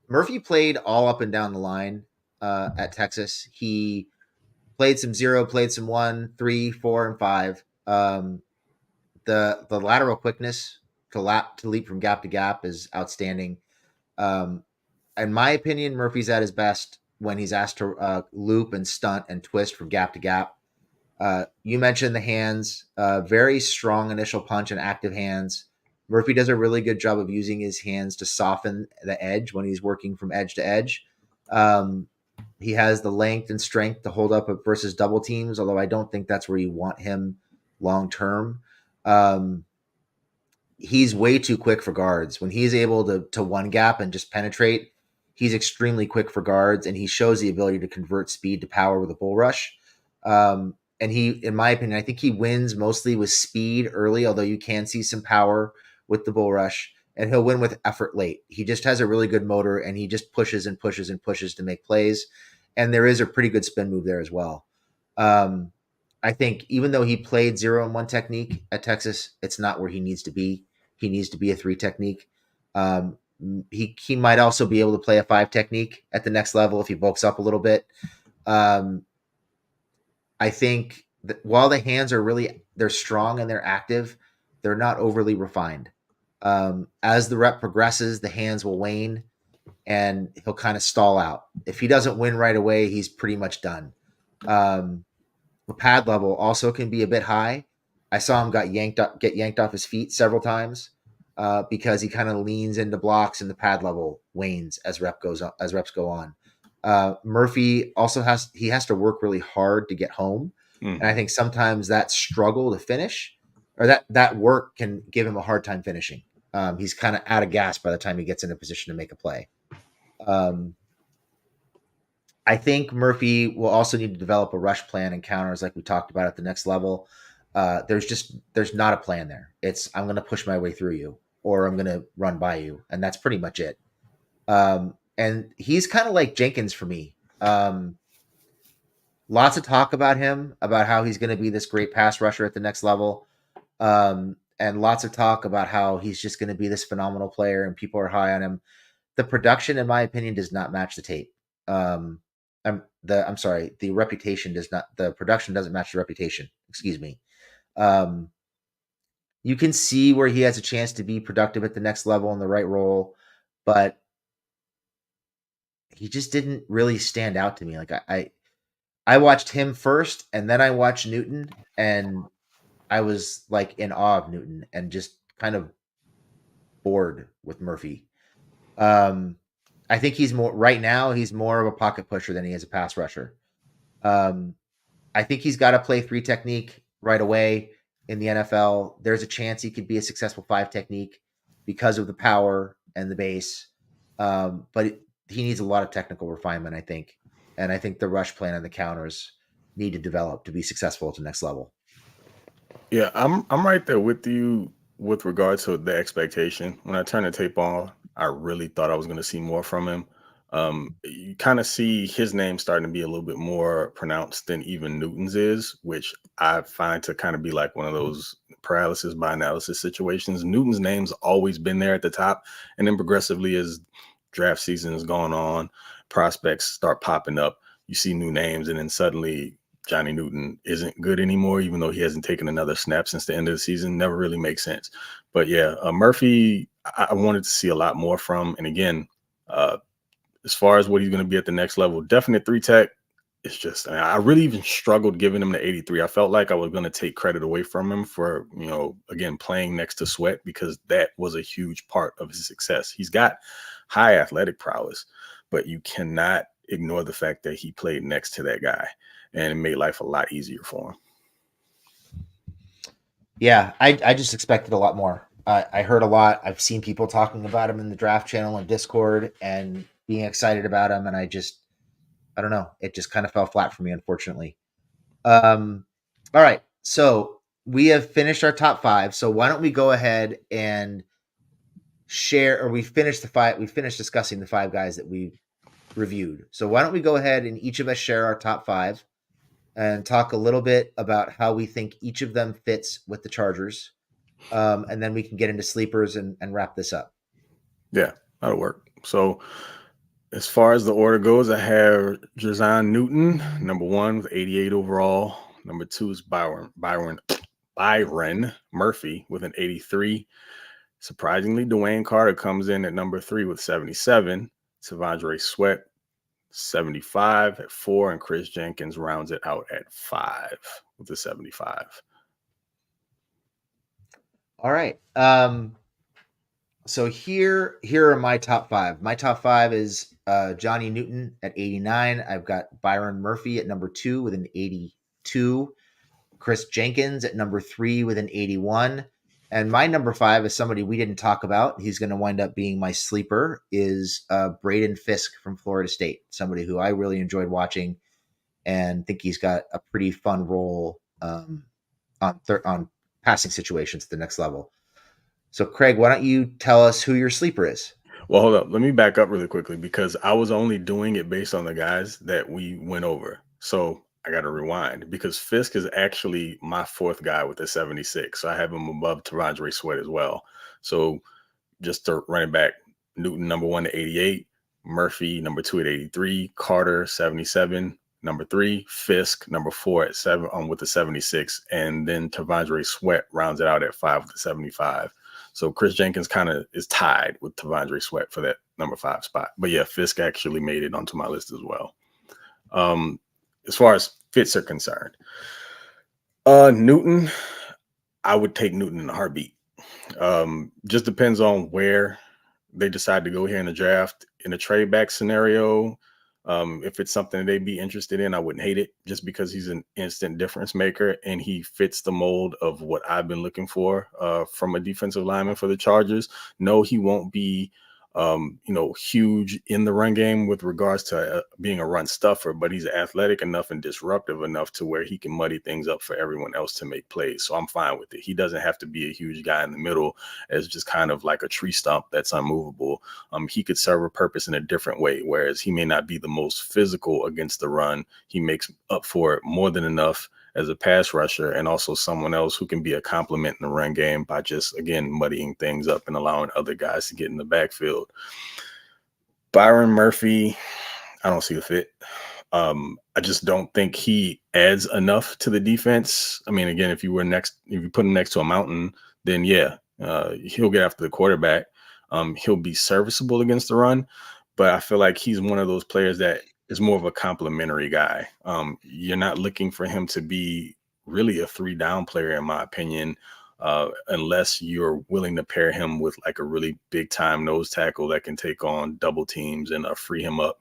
Murphy played all up and down the line at Texas. He played some 0, played some 1, 3, 4, and 5. The lateral quickness to leap from gap to gap is outstanding. In my opinion, Murphy's at his best when he's asked to loop and stunt and twist from gap to gap. You mentioned the hands, very strong initial punch and active hands. Murphy does a really good job of using his hands to soften the edge when he's working from edge to edge. He has the length and strength to hold up versus double teams, although I don't think that's where you want him long term. He's way too quick for guards. When he's able to one gap and just penetrate, he's extremely quick for guards, and he shows the ability to convert speed to power with a bull rush. And he, in my opinion, I think he wins mostly with speed early, although you can see some power with the bull rush, and he'll win with effort late. He just has a really good motor, and he just pushes and pushes and pushes to make plays. And there is a pretty good spin move there as well. I think even though he played 0 and 1 technique at Texas, it's not where he needs to be. He needs to be a 3 technique. He might also be able to play a 5 technique at the next level if he bulks up a little bit. I think that while the hands are they're strong and they're active, they're not overly refined. As the rep progresses, the hands will wane and he'll kind of stall out. If he doesn't win right away, he's pretty much done. The pad level also can be a bit high. I saw him get yanked off his feet several times because he kind of leans into blocks and the pad level wanes as reps go on. Murphy also has to work really hard to get home. And I think sometimes that struggle to finish or that work can give him a hard time finishing. He's kind of out of gas by the time he gets in a position to make a play. I think Murphy will also need to develop a rush plan and counters like we talked about at the next level. There's not a plan there. It's I'm going to push my way through you or I'm going to run by you. And that's pretty much it. And he's kind of like Jenkins for me. Lots of talk about him, about how he's going to be this great pass rusher at the next level. And lots of talk about how he's just going to be this phenomenal player and people are high on him. The production, in my opinion, does not match the tape. I'm sorry, the production doesn't match the reputation. Excuse me. You can see where he has a chance to be productive at the next level in the right role, but he just didn't really stand out to me. Like I watched him first, and then I watched Newton, and I was like in awe of Newton and just kind of bored with Murphy. Um, I think he's more right now. He's more of a pocket pusher than he is a pass rusher. Um, I think he's got to play 3 technique right away in the NFL. There's a chance he could be a successful 5 technique because of the power and the base. But he needs a lot of technical refinement, I think. And I think the rush plan and the counters need to develop to be successful at the next level. Yeah, I'm right there with you with regard to the expectation. When I turned the tape on, I really thought I was going to see more from him. You kind of see his name starting to be a little bit more pronounced than even Newton's is, which I find to kind of be like one of those paralysis by analysis situations. Newton's name's always been there at the top, and then progressively as draft season has gone on, prospects start popping up. You see new names, and then suddenly Johnny Newton isn't good anymore, even though he hasn't taken another snap since the end of the season. Never really makes sense. But yeah, Murphy, I wanted to see a lot more from. And again, as far as what he's going to be at the next level, definite 3 tech. It's just, I really even struggled giving him the 83. I felt like I was going to take credit away from him for, again, playing next to Sweat, because that was a huge part of his success. He's got high athletic prowess, but you cannot ignore the fact that he played next to that guy, and it made life a lot easier for him. Yeah, I just expected a lot more. I heard a lot. I've seen people talking about him in the draft channel and Discord and being excited about him, and I don't know. It just kind of fell flat for me, unfortunately. All right, so we have finished our top 5. So why don't we go ahead and share, or we finished discussing the 5 guys that we reviewed. So why don't we go ahead and each of us share our top 5 and talk a little bit about how we think each of them fits with the Chargers. And then we can get into sleepers and wrap this up. Yeah, that'll work. So as far as the order goes, I have Jazan Newton, number 1 with 88 overall. Number 2 is Byron Murphy with an 83. Surprisingly, Dwayne Carter comes in at number 3 with 77. T'Vondre Sweat, 75 at 4, and Chris Jenkins rounds it out at 5 with the 75. All right. So here are my top 5. My top 5 is Johnny Newton at 89. I've got Byron Murphy at number 2 with an 82. Chris Jenkins at number 3 with an 81. And my number 5 is somebody we didn't talk about. He's going to wind up being my sleeper, is Braden Fisk from Florida State, somebody who I really enjoyed watching and think he's got a pretty fun role on passing situations at the next level. So, Craig, why don't you tell us who your sleeper is? Well, hold up. Let me back up really quickly, because I was only doing it based on the guys that we went over. So I got to rewind, because Fisk is actually my 4th guy with the 76. So I have him above T'Vondre Sweat as well. So just to run it back, Newton, number 1 at 88. Murphy, number 2 at 83. Carter, 77. Number 3, Fisk, number 4 at 7 with the 76. And then T'Vondre Sweat rounds it out at 5 with the 75. So Chris Jenkins kind of is tied with T'Vondre Sweat for that number 5 spot. But yeah, Fisk actually made it onto my list as well. As far as fits are concerned, Newton, I would take Newton in a heartbeat. Just depends on where they decide to go here in the draft. In a trade back scenario, if it's something they'd be interested in, I wouldn't hate it, just because he's an instant difference maker and he fits the mold of what I've been looking for from a defensive lineman for the Chargers. No, he won't be huge in the run game with regards to being a run stuffer, but he's athletic enough and disruptive enough to where he can muddy things up for everyone else to make plays. So I'm fine with it. He doesn't have to be a huge guy in the middle as just kind of like a tree stump that's unmovable. He could serve a purpose in a different way, whereas he may not be the most physical against the run. He makes up for it more than enough as a pass rusher, and also someone else who can be a complement in the run game by just, again, muddying things up and allowing other guys to get in the backfield. Byron Murphy, I don't see the fit. I just don't think he adds enough to the defense. I mean, again, if you put him next to a mountain, then yeah, he'll get after the quarterback. He'll be serviceable against the run, but I feel like he's one of those players that is more of a complementary guy. You're not looking for him to be really a 3-down player, in my opinion, unless you're willing to pair him with like a really big time nose tackle that can take on double teams and free him up.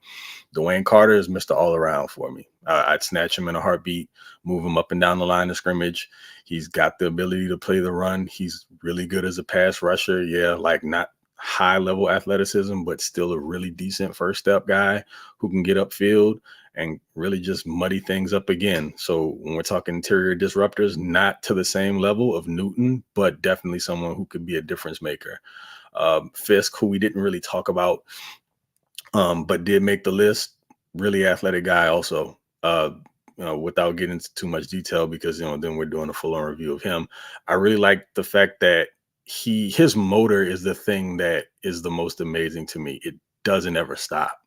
Dwayne Carter is Mr. All Around for me. I'd snatch him in a heartbeat, move him up and down the line of scrimmage. He's got the ability to play the run. He's really good as a pass rusher. Yeah, like not high level athleticism, but still a really decent first step guy who can get upfield and really just muddy things up again. So when we're talking interior disruptors, not to the same level of Newton, but definitely someone who could be a difference maker. Fisk, who we didn't really talk about, but did make the list, really athletic guy also. Without getting into too much detail, because then we're doing a full-on review of him. I really like the fact that his motor is the thing that is the most amazing to me. It doesn't ever stop.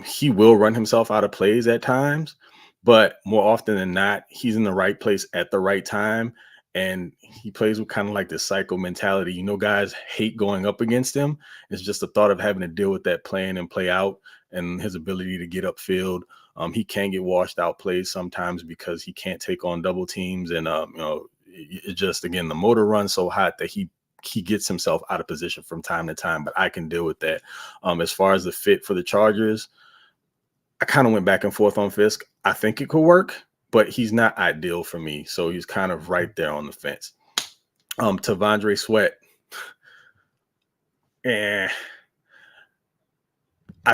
He will run himself out of plays at times, but more often than not, he's in the right place at the right time. And he plays with kind of like this psycho mentality. Guys hate going up against him. It's just the thought of having to deal with that play in and play out, and his ability to get upfield. He can get washed out plays sometimes because he can't take on double teams. And, it just, again, the motor runs so hot that he gets himself out of position from time to time, but I can deal with that. As far as the fit for the Chargers, I kind of went back and forth on Fisk. I think it could work, but he's not ideal for me. So he's kind of right there on the fence. Tavondre Sweat. I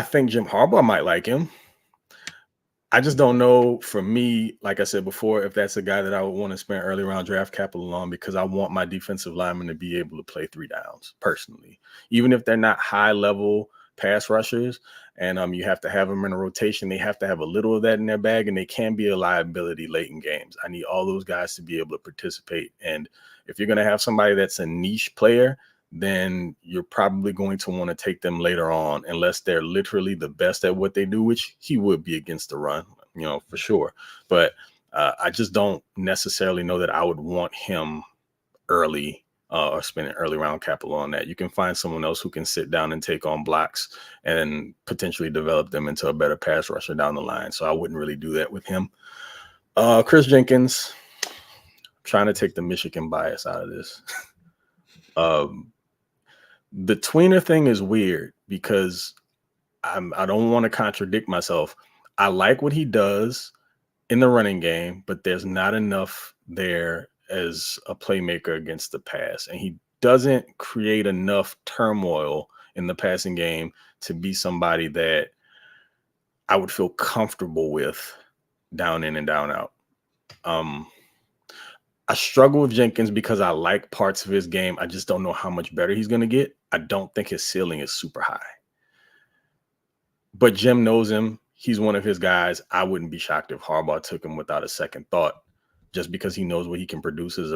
think Jim Harbaugh might like him. I just don't know, for me, like I said before, if that's a guy that I would want to spend early round draft capital on, because I want my defensive linemen to be able to play 3 downs personally, even if they're not high level pass rushers. And you have to have them in a rotation. They have to have a little of that in their bag, and they can be a liability late in games. I need all those guys to be able to participate. And if you're going to have somebody that's a niche player, then you're probably going to want to take them later on, unless they're literally the best at what they do, which he would be against the run, for sure. But I just don't necessarily know that I would want him early or spend an early round capital on that. You can find someone else who can sit down and take on blocks and potentially develop them into a better pass rusher down the line. So I wouldn't really do that with him. Chris Jenkins, I'm trying to take the Michigan bias out of this. The tweener thing is weird because I don't want to contradict myself. I like what he does in the running game, but there's not enough there as a playmaker against the pass. And he doesn't create enough turmoil in the passing game to be somebody that I would feel comfortable with down in and down out. I struggle with Jenkins because I like parts of his game. I just don't know how much better he's going to get. I don't think his ceiling is super high. But Jim knows him. He's one of his guys. I wouldn't be shocked if Harbaugh took him without a second thought, just because he knows what he can produce as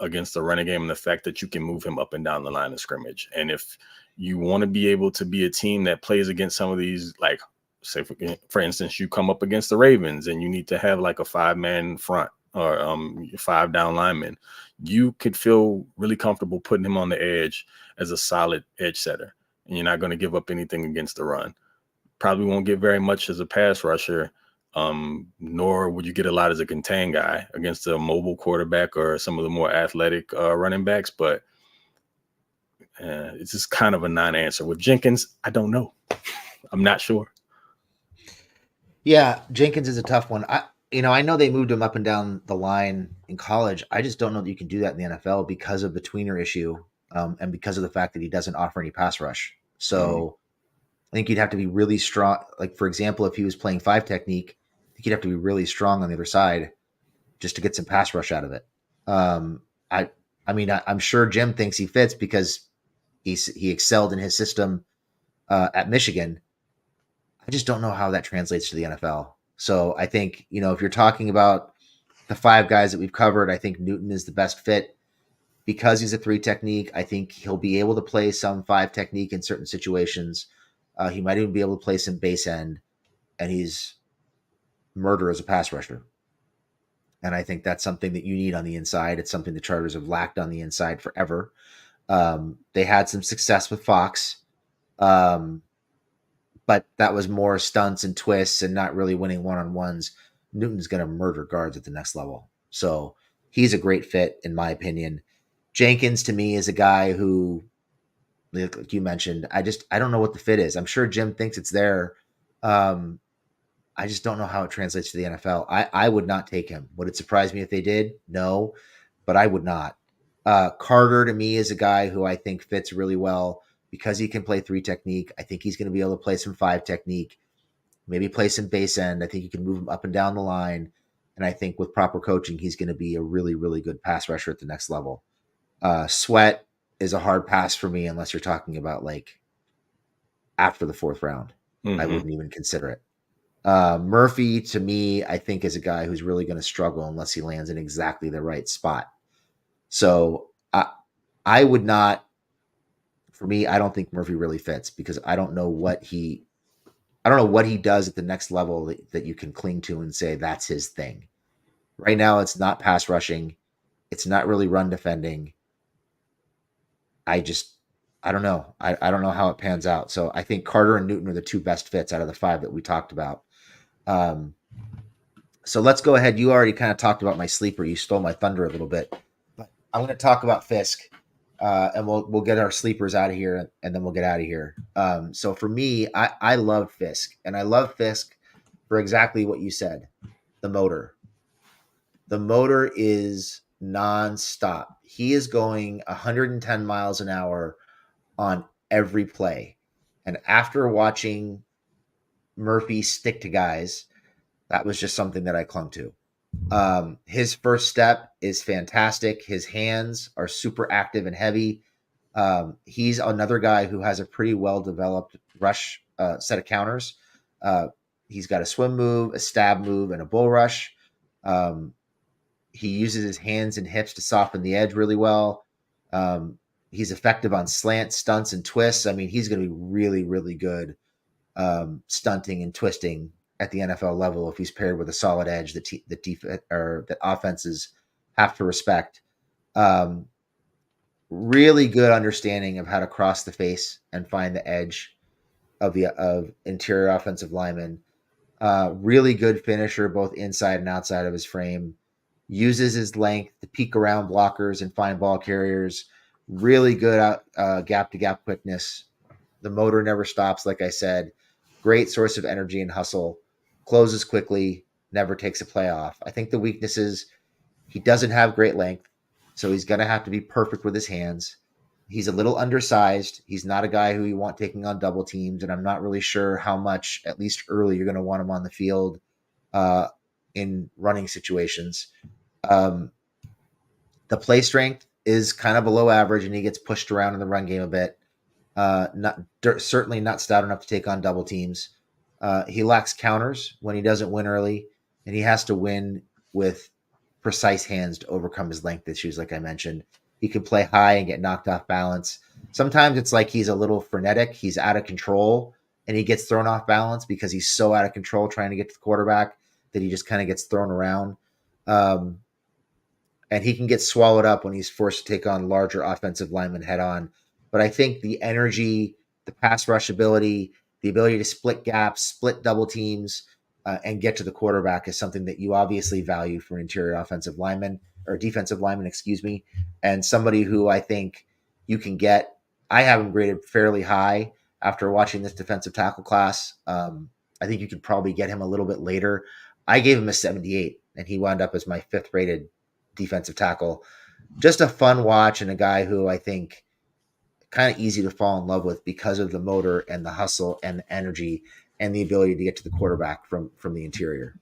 against the running game and the fact that you can move him up and down the line of scrimmage. And if you want to be able to be a team that plays against some of these, like, say, for instance, you come up against the Ravens and you need to have like a 5-man front or 5 down linemen, you could feel really comfortable putting him on the edge as a solid edge setter. And you're not going to give up anything against the run. Probably won't get very much as a pass rusher, nor would you get a lot as a contain guy against a mobile quarterback or some of the more athletic running backs. But it's just kind of a non-answer. With Jenkins, I don't know. I'm not sure. Yeah, Jenkins is a tough one. I know they moved him up and down the line in college. I just don't know that you can do that in the NFL because of the tweener issue and because of the fact that he doesn't offer any pass rush. So I think you'd have to be really strong. Like, for example, if he was playing 5 technique, I think you'd have to be really strong on the other side just to get some pass rush out of it. I'm sure Jim thinks he fits because he excelled in his system at Michigan. I just don't know how that translates to the NFL. So I think, if you're talking about the 5 guys that we've covered, I think Newton is the best fit because he's a 3 technique. I think he'll be able to play some 5 technique in certain situations. He might even be able to play some base end, and he's murder as a pass rusher. And I think that's something that you need on the inside. It's something the Chargers have lacked on the inside forever. They had some success with Fox. but that was more stunts and twists and not really winning one-on-ones. Newton's going to murder guards at the next level. So he's a great fit, in my opinion. Jenkins, to me, is a guy who, like you mentioned, I don't know what the fit is. I'm sure Jim thinks it's there. I just don't know how it translates to the NFL. I would not take him. Would it surprise me if they did? No, but I would not. Carter, to me, is a guy who I think fits really well because he can play 3 technique. I think he's going to be able to play some 5 technique, maybe play some base end. I think you can move him up and down the line. And I think with proper coaching, he's going to be a really, really good pass rusher at the next level. Sweat is a hard pass for me unless you're talking about like after the 4th round. I wouldn't even consider it. Murphy, to me, I think is a guy who's really going to struggle unless he lands in exactly the right spot. So I would not, for me, I don't think Murphy really fits because I don't know what he does at the next level that you can cling to and say that's his thing. Right now, it's not pass rushing. It's not really run defending. I don't know. I don't know how it pans out. So I think Carter and Newton are the 2 best fits out of the 5 that we talked about. So let's go ahead. You already kind of talked about my sleeper. You stole my thunder a little bit, but I'm going to talk about Fisk, and we'll get our sleepers out of here, and then we'll get out of here. So for me, I love Fisk, and I love Fisk for exactly what you said. The motor. The motor is nonstop. He is going 110 miles an hour on every play. And after watching Murphy stick to guys, that was just something that I clung to. His first step is fantastic. His hands are super active and heavy. He's another guy who has a pretty well-developed rush set of counters. He's got a swim move, a stab move, and a bull rush. He uses his hands and hips to soften the edge really well. He's effective on slants, stunts, and twists. I mean, he's going to be really, really good stunting and twisting at the NFL level if he's paired with a solid edge that offenses have to respect. Really good understanding of how to cross the face and find the edge of interior offensive linemen. Really good finisher both inside and outside of his frame. Uses his length to peek around blockers and find ball carriers. Really good gap-to-gap quickness. The motor never stops, like I said. Great source of energy and hustle. Closes quickly, never takes a play off. I think the weakness is he doesn't have great length, so he's going to have to be perfect with his hands. He's a little undersized. He's not a guy who you want taking on double teams, and I'm not really sure how much, at least early, you're going to want him on the field in running situations. The play strength is kind of below average, and he gets pushed around in the run game a bit. Certainly not stout enough to take on double teams. He lacks counters when he doesn't win early, and he has to win with precise hands to overcome his length issues, like I mentioned. He can play high and get knocked off balance. Sometimes it's like he's a little frenetic. He's out of control, and he gets thrown off balance because he's so out of control trying to get to the quarterback that he just kind of gets thrown around. And he can get swallowed up when he's forced to take on larger offensive linemen head on. But I think the energy, the pass rush ability, the ability to split gaps, split double teams, and get to the quarterback is something that you obviously value for an interior offensive lineman or defensive lineman, and somebody who I think you can get. I have him graded fairly high after watching this defensive tackle class. I think you could probably get him a little bit later. I gave him a 78, and he wound up as my 5th rated defensive tackle. Just a fun watch and a guy who I think kind of easy to fall in love with because of the motor and the hustle and the energy and the ability to get to the quarterback from the interior.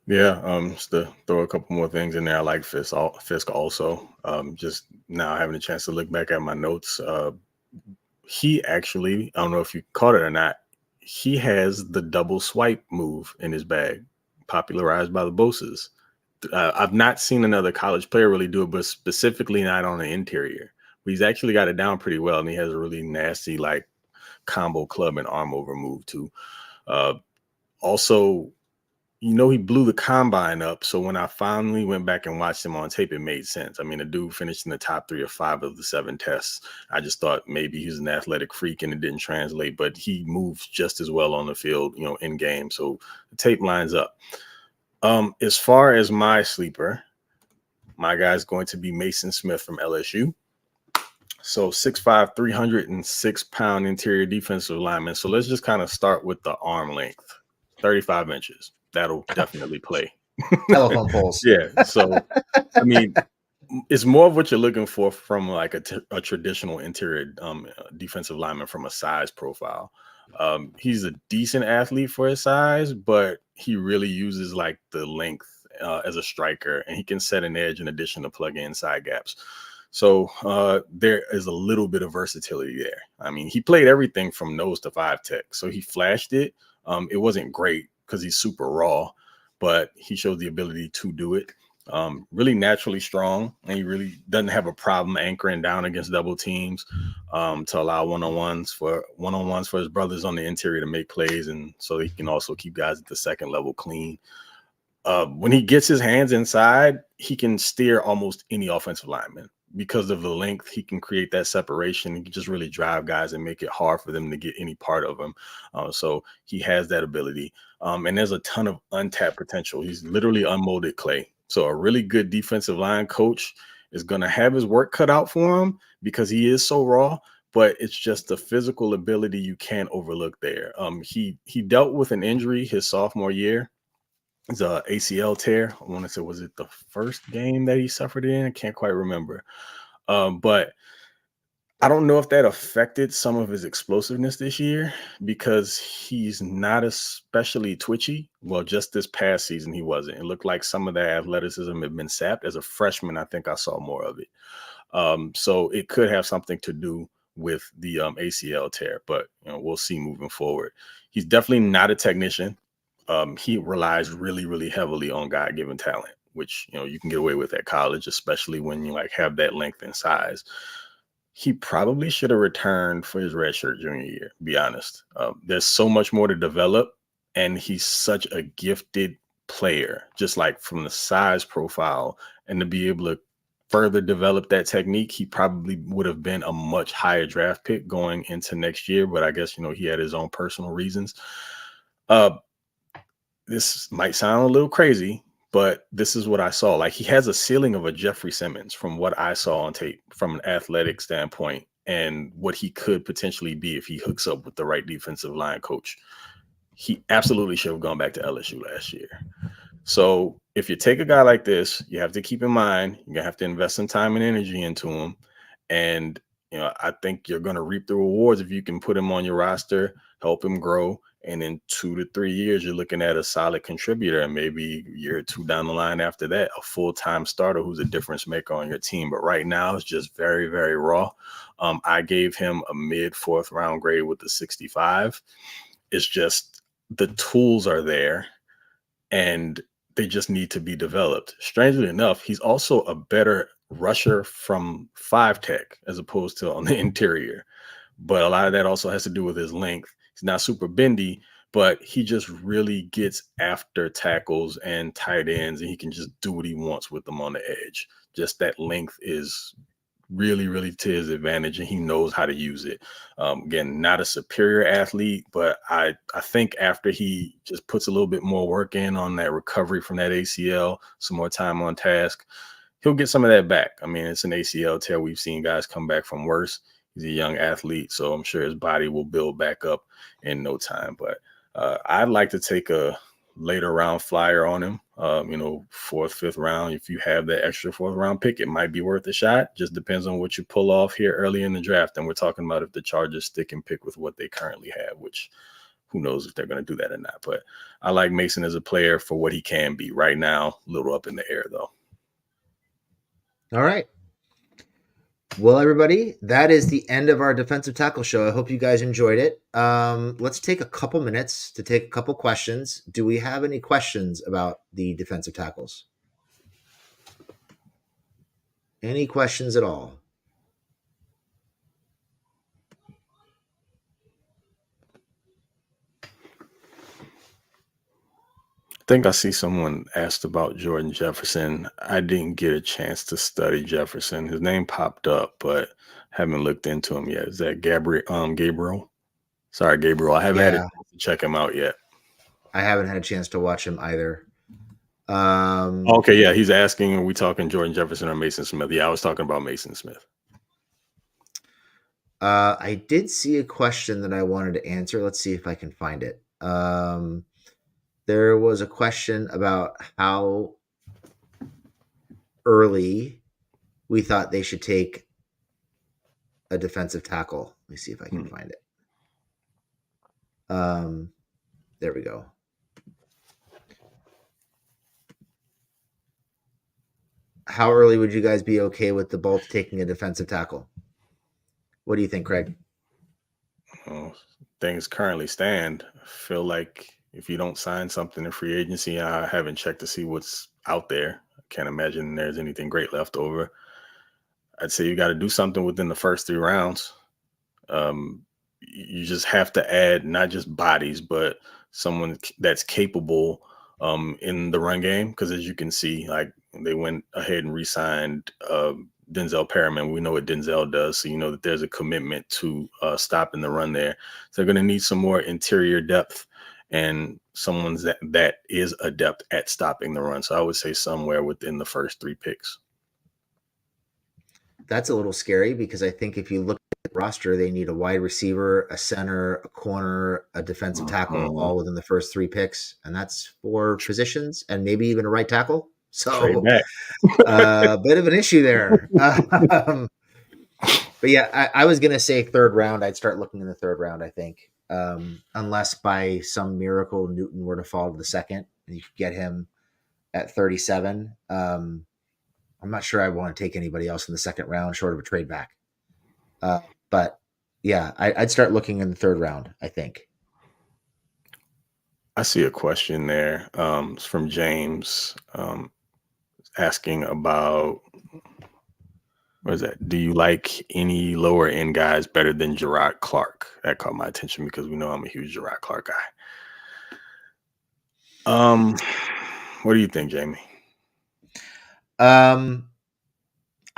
Yeah, just to throw a couple more things in there. I like Fisk also. Just now having a chance to look back at my notes. He actually, I don't know if you caught it or not, he has the double swipe move in his bag, popularized by the Boses. I've not seen another college player really do it, but specifically not on the interior. But he's actually got it down pretty well, and he has a really nasty like combo club and arm over move too. Also, he blew the combine up. So when I finally went back and watched him on tape, it made sense. I mean, the dude finished in the top 3 or 5 of the 7 tests. I just thought maybe he's an athletic freak and it didn't translate, but he moves just as well on the field, in game. So the tape lines up. As far as my sleeper, my guy's going to be Mason Smith from LSU. So 6'5", 306-pound interior defensive lineman. So let's just kind of start with the arm length, 35 inches. That'll definitely play. Telephone poles. Yeah. So, I mean, it's more of what you're looking for from like a traditional interior defensive lineman from a size profile. He's a decent athlete for his size, but he really uses like the length as a striker, and he can set an edge in addition to plug in side gaps. So there is a little bit of versatility there. I mean, he played everything from nose to 5 tech, so he flashed it. It wasn't great because he's super raw, but he showed the ability to do it. Really naturally strong, and he really doesn't have a problem anchoring down against double teams to allow one-on-ones for his brothers on the interior to make plays, and so he can also keep guys at the second level clean. When he gets his hands inside, he can steer almost any offensive lineman. Because of the length, he can create that separation. He can just really drive guys and make it hard for them to get any part of him. So he has that ability. And there's a ton of untapped potential. He's literally unmolded clay. So a really good defensive line coach is going to have his work cut out for him because he is so raw. But it's just the physical ability you can't overlook there. He dealt with an injury his sophomore year. It's a ACL tear. I want to say, was it the first game that he suffered in? I can't quite remember. But I don't know if that affected some of his explosiveness this year because he's not especially twitchy. Well, just this past season, he wasn't. It looked like some of that athleticism had been sapped. As a freshman, I think I saw more of it. So it could have something to do with the ACL tear, but we'll see moving forward. He's definitely not a technician. He relies really, really heavily on God-given talent, which you can get away with at college, especially when you have that length and size. He probably should have returned for his redshirt junior year, to be honest. There's so much more to develop, and he's such a gifted player, just like from the size profile, and to be able to further develop that technique, he probably would have been a much higher draft pick going into next year. But I guess, he had his own personal reasons. This might sound a little crazy, but this is what I saw. He has a ceiling of a Jeffrey Simmons from what I saw on tape from an athletic standpoint and what he could potentially be if he hooks up with the right defensive line coach. He absolutely should have gone back to LSU last year. So if you take a guy like this, you have to keep in mind, you're going to have to invest some time and energy into him. And, I think you're going to reap the rewards if you can put him on your roster, help him grow. And in 2 to 3 years, you're looking at a solid contributor, and maybe a year or two down the line after that, a full-time starter who's a difference maker on your team. But right now, it's just very, very raw. I gave him a mid-4th round grade with the 65. It's just the tools are there, and they just need to be developed. Strangely enough, he's also a better rusher from 5 tech as opposed to on the interior. But a lot of that also has to do with his length. He's not super bendy, but he just really gets after tackles and tight ends, and he can just do what he wants with them on the edge. Just that length is really, really to his advantage, and he knows how to use it. Again, not a superior athlete, but I think after he just puts a little bit more work in on that recovery from that ACL, some more time on task, he'll get some of that back. I mean, it's an ACL tear. We've seen guys come back from worse. He's a young athlete, so I'm sure his body will build back up in no time. But I'd like to take a later round flyer on him, 4th, 5th round. If you have that extra 4th round pick, it might be worth a shot. Just depends on what you pull off here early in the draft. And we're talking about if the Chargers stick and pick with what they currently have, which who knows if they're going to do that or not. But I like Mason as a player for what he can be right now. A little up in the air, though. All right. Well, everybody, that is the end of our defensive tackle show. I hope you guys enjoyed it. Let's take a couple minutes to take a couple questions. Do we have any questions about the defensive tackles? Any questions at all? I think I see someone asked about Jordan Jefferson. I didn't get a chance to study Jefferson. His name popped up, but haven't looked into him yet. Is that Gabriel? Gabriel? Sorry, Gabriel. I haven't had a Yeah, chance to check him out yet. I haven't had a chance to watch him either. Okay, yeah, he's asking, are we talking Jordan Jefferson or Mason Smith? Yeah, I was talking about Mason Smith. I did see a question that I wanted to answer. Let's see if I can find it. There was a question about how early we thought they should take a defensive tackle. Let me see if I can find it. There we go. How early would you guys be okay with the Bolts taking a defensive tackle? What do you think, Craig? Well, things currently stand. I feel like if you don't sign something in free agency, I haven't checked to see what's out there. I can't imagine there's anything great left over. I'd say you got to do something within the first 3 rounds. You just have to add not just bodies, but someone that's capable in the run game. Because as you can see, like they went ahead and re-signed Denzel Perriman. We know what Denzel does, so you know that there's a commitment to stopping the run there. So they're going to need some more interior depth and someone that is adept at stopping the run. So I would say somewhere within the first 3 picks. That's a little scary because I think if you look at the roster, they need a wide receiver, a center, a corner, a defensive tackle, all within the first 3 picks. And that's 4 positions and maybe even a right tackle. So a bit of an issue there. But yeah, I was going to say 3rd round. I'd start looking in the 3rd round, I think. Unless by some miracle Newton were to fall to the 2nd and you could get him at 37. I'm not sure I want to take anybody else in the 2nd round short of a trade back. But yeah, I'd start looking in the 3rd round, I think. I see a question there. It's from James asking about, what is that? Do you like any lower end guys better than Gerard Clark? That caught my attention because we know I'm a huge Gerard Clark guy. What do you think, Jamie? I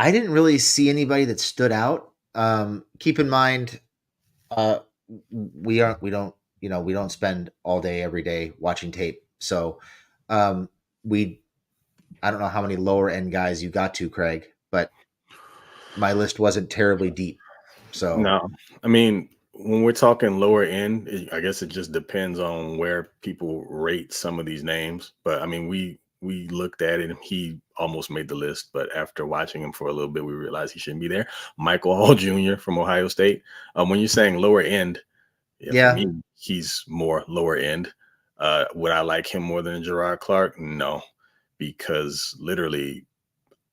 didn't really see anybody that stood out. Keep in mind, we don't spend all day every day watching tape. So, I don't know how many lower end guys you got to, Craig, but my list wasn't terribly deep. So no, I mean, when we're talking lower end, I guess it just depends on where people rate some of these names. But I mean, we looked at it and he almost made the list, but after watching him for a little bit, we realized he shouldn't be there. Michael Hall Jr. from Ohio State. When you're saying lower end, for me, he's more lower end. Would I like him more than Gerard Clark? No, because literally,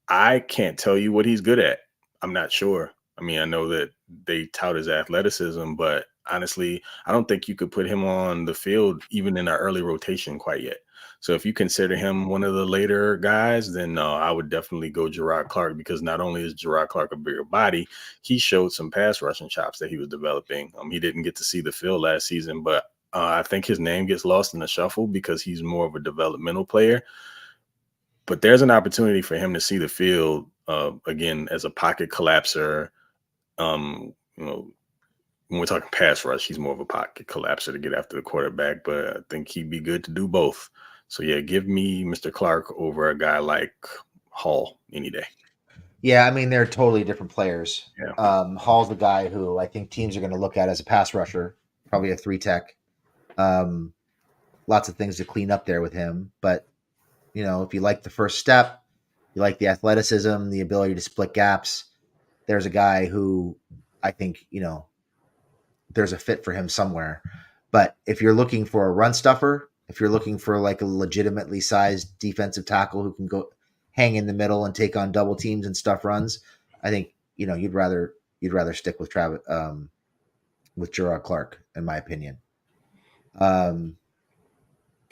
I can't tell you what he's good at. I'm not sure. I mean, I know that they tout his athleticism, but honestly, I don't think you could put him on the field even in our early rotation quite yet. So if you consider him one of the later guys, then I would definitely go Gerard Clark, because not only is Gerard Clark a bigger body, he showed some pass rushing chops that he was developing. He didn't get to see the field last season, but I think his name gets lost in the shuffle because he's more of a developmental player. But there's an opportunity for him to see the field again as a pocket collapser. When we're talking pass rush, he's more of a pocket collapser to get after the quarterback, but I think he'd be good to do both. So yeah, give me Mr. Clark over a guy like Hall any day. Yeah, I mean, they're totally different players. Yeah. Hall's the guy who I think teams are going to look at as a pass rusher, probably a 3 tech. Lots of things to clean up there with him, but if you like the first step, you like the athleticism, the ability to split gaps, there's a guy who I think, there's a fit for him somewhere. But if you're looking for a run stuffer, if you're looking for like a legitimately sized defensive tackle who can go hang in the middle and take on double teams and stuff runs, I think, you'd rather stick with with Gerard Clark, in my opinion.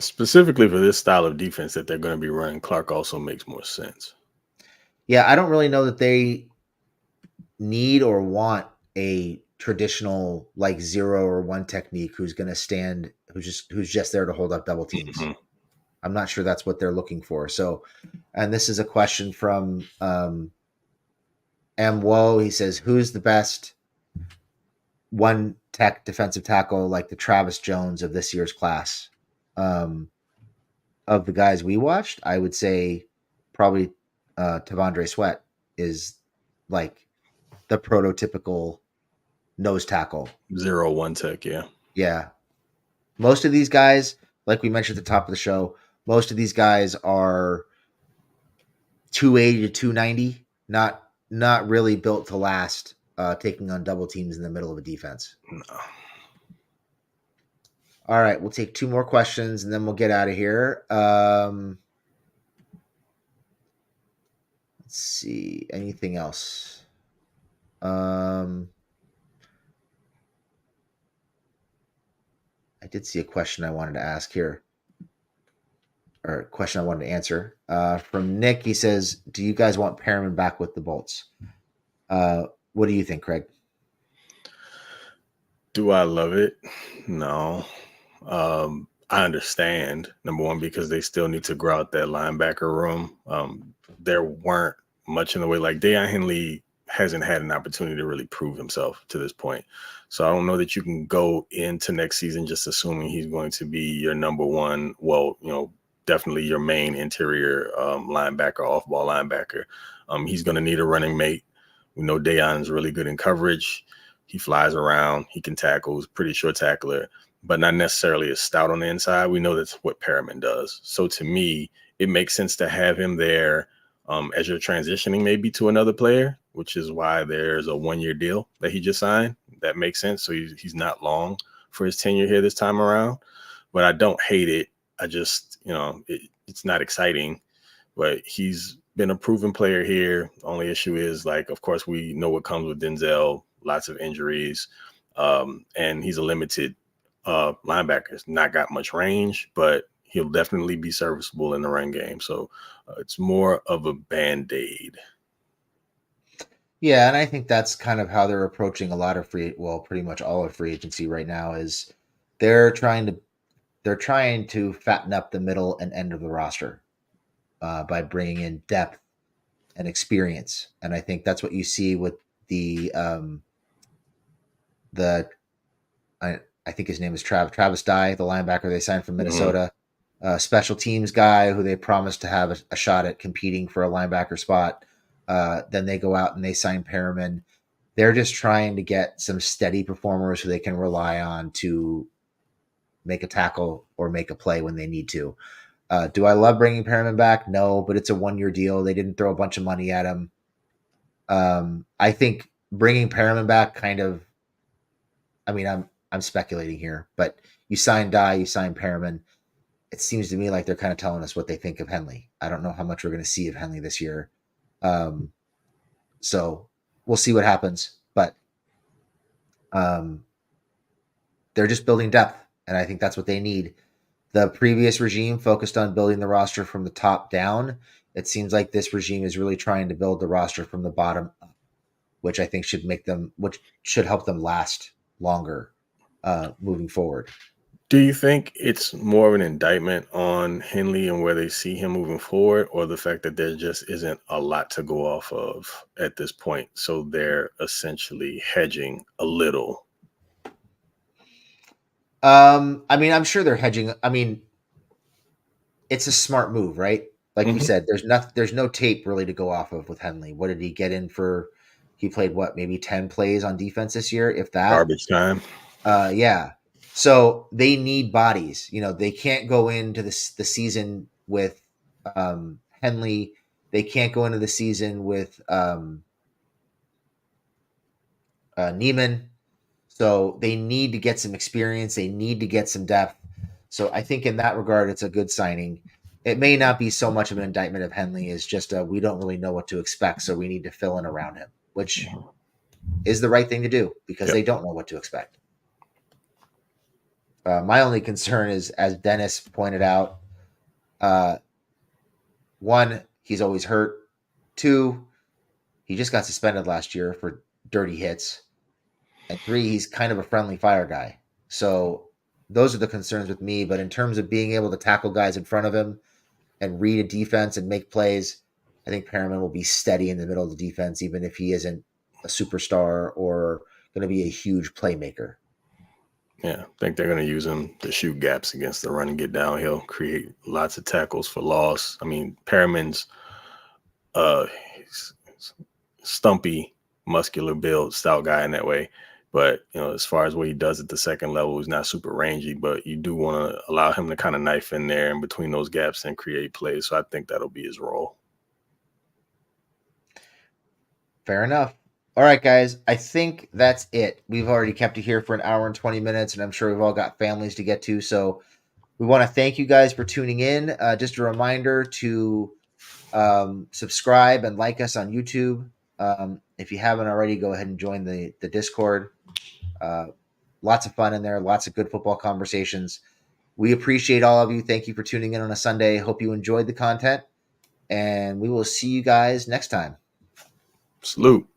Specifically for this style of defense that they're going to be running, Clark also makes more sense. Yeah, I don't really know that they need or want a traditional like 0 or 1 technique who's going to stand, who's just there to hold up double teams. Mm-hmm. I'm not sure that's what they're looking for. So, and this is a question from M. Woe. He says, who's the best one tech defensive tackle like the Travis Jones of this year's class? Of the guys we watched, I would say probably Tavondre Sweat is like the prototypical nose tackle. 0-1 tech, yeah. Yeah. Most of these guys, like we mentioned at the top of the show, most of these guys are 280 to 290, not really built to last, taking on double teams in the middle of a defense. No. All right, we'll take two more questions and then we'll get out of here. Let's see. Anything else? I did see a question I wanted to ask here, or a question I wanted to answer. From Nick, he says, do you guys want Perriman back with the Bolts? What do you think, Craig? Do I love it? No. I understand, number one, because they still need to grow out that linebacker room. There weren't much in the way, like Deion Henley hasn't had an opportunity to really prove himself to this point. So I don't know that you can go into next season just assuming he's going to be your number one, definitely your main interior linebacker, off-ball linebacker. He's going to need a running mate. We know Deion's really good in coverage. He flies around. He can tackle. He's a pretty sure tackler, but not necessarily as stout on the inside. We know that's what Perriman does. So to me, it makes sense to have him there as you're transitioning maybe to another player, which is why there's a 1-year deal that he just signed. That makes sense. So he's not long for his tenure here this time around, but I don't hate it. I just, it's not exciting, but he's been a proven player here. Only issue is, like, of course, we know what comes with Denzel, lots of injuries, and he's a limited linebacker. He's not got much range, but he'll definitely be serviceable in the run game. So it's more of a Band-Aid. Yeah, and I think that's kind of how they're approaching a lot of pretty much all of free agency right now is they're trying to fatten up the middle and end of the roster by bringing in depth and experience, and I think that's what you see with the I think his name is Travis Dye, the linebacker they signed from Minnesota, special teams guy who they promised to have a shot at competing for a linebacker spot. Then they go out and they sign Perriman. They're just trying to get some steady performers who they can rely on to make a tackle or make a play when they need to. Do I love bringing Perriman back? No, but it's a 1-year deal. They didn't throw a bunch of money at him. I think bringing Perriman back kind of, I mean, I'm speculating here, but you sign Dye, you sign Perriman. It seems to me like they're kind of telling us what they think of Henley. I don't know how much we're going to see of Henley this year. So we'll see what happens, but they're just building depth, and I think that's what they need. The previous regime focused on building the roster from the top down. It seems like this regime is really trying to build the roster from the bottom up, which I think which should help them last longer moving forward. Do you think it's more of an indictment on Henley and where they see him moving forward, or the fact that there just isn't a lot to go off of at this point? So they're essentially hedging a little. I mean, I'm sure they're hedging. I mean, it's a smart move, right? Like we said, there's no tape really to go off of with Henley. What did he get in for? He played maybe 10 plays on defense this year, if that. Garbage time. Yeah. So they need bodies. They can't go into the season with Henley. They can't go into the season with Neiman. So they need to get some experience. They need to get some depth. So I think in that regard, it's a good signing. It may not be so much of an indictment of Henley as just we don't really know what to expect, so we need to fill in around him, which is the right thing to do because they don't know what to expect. My only concern is, as Dennis pointed out, 1, he's always hurt. 2, he just got suspended last year for dirty hits. And 3, he's kind of a friendly fire guy. So those are the concerns with me. But in terms of being able to tackle guys in front of him and read a defense and make plays, I think Perriman will be steady in the middle of the defense, even if he isn't a superstar or going to be a huge playmaker. Yeah, I think they're going to use him to shoot gaps against the run and get downhill, create lots of tackles for loss. I mean, Perriman's stumpy, muscular build, stout guy in that way. But, as far as what he does at the second level, he's not super rangy, but you do want to allow him to kind of knife in there in between those gaps and create plays. So I think that'll be his role. Fair enough. All right, guys. I think that's it. We've already kept it here for an hour and 20 minutes, and I'm sure we've all got families to get to. So we want to thank you guys for tuning in. Just a reminder to subscribe and like us on YouTube. If you haven't already, go ahead and join the Discord. Lots of fun in there. Lots of good football conversations. We appreciate all of you. Thank you for tuning in on a Sunday. Hope you enjoyed the content, and we will see you guys next time. Salute.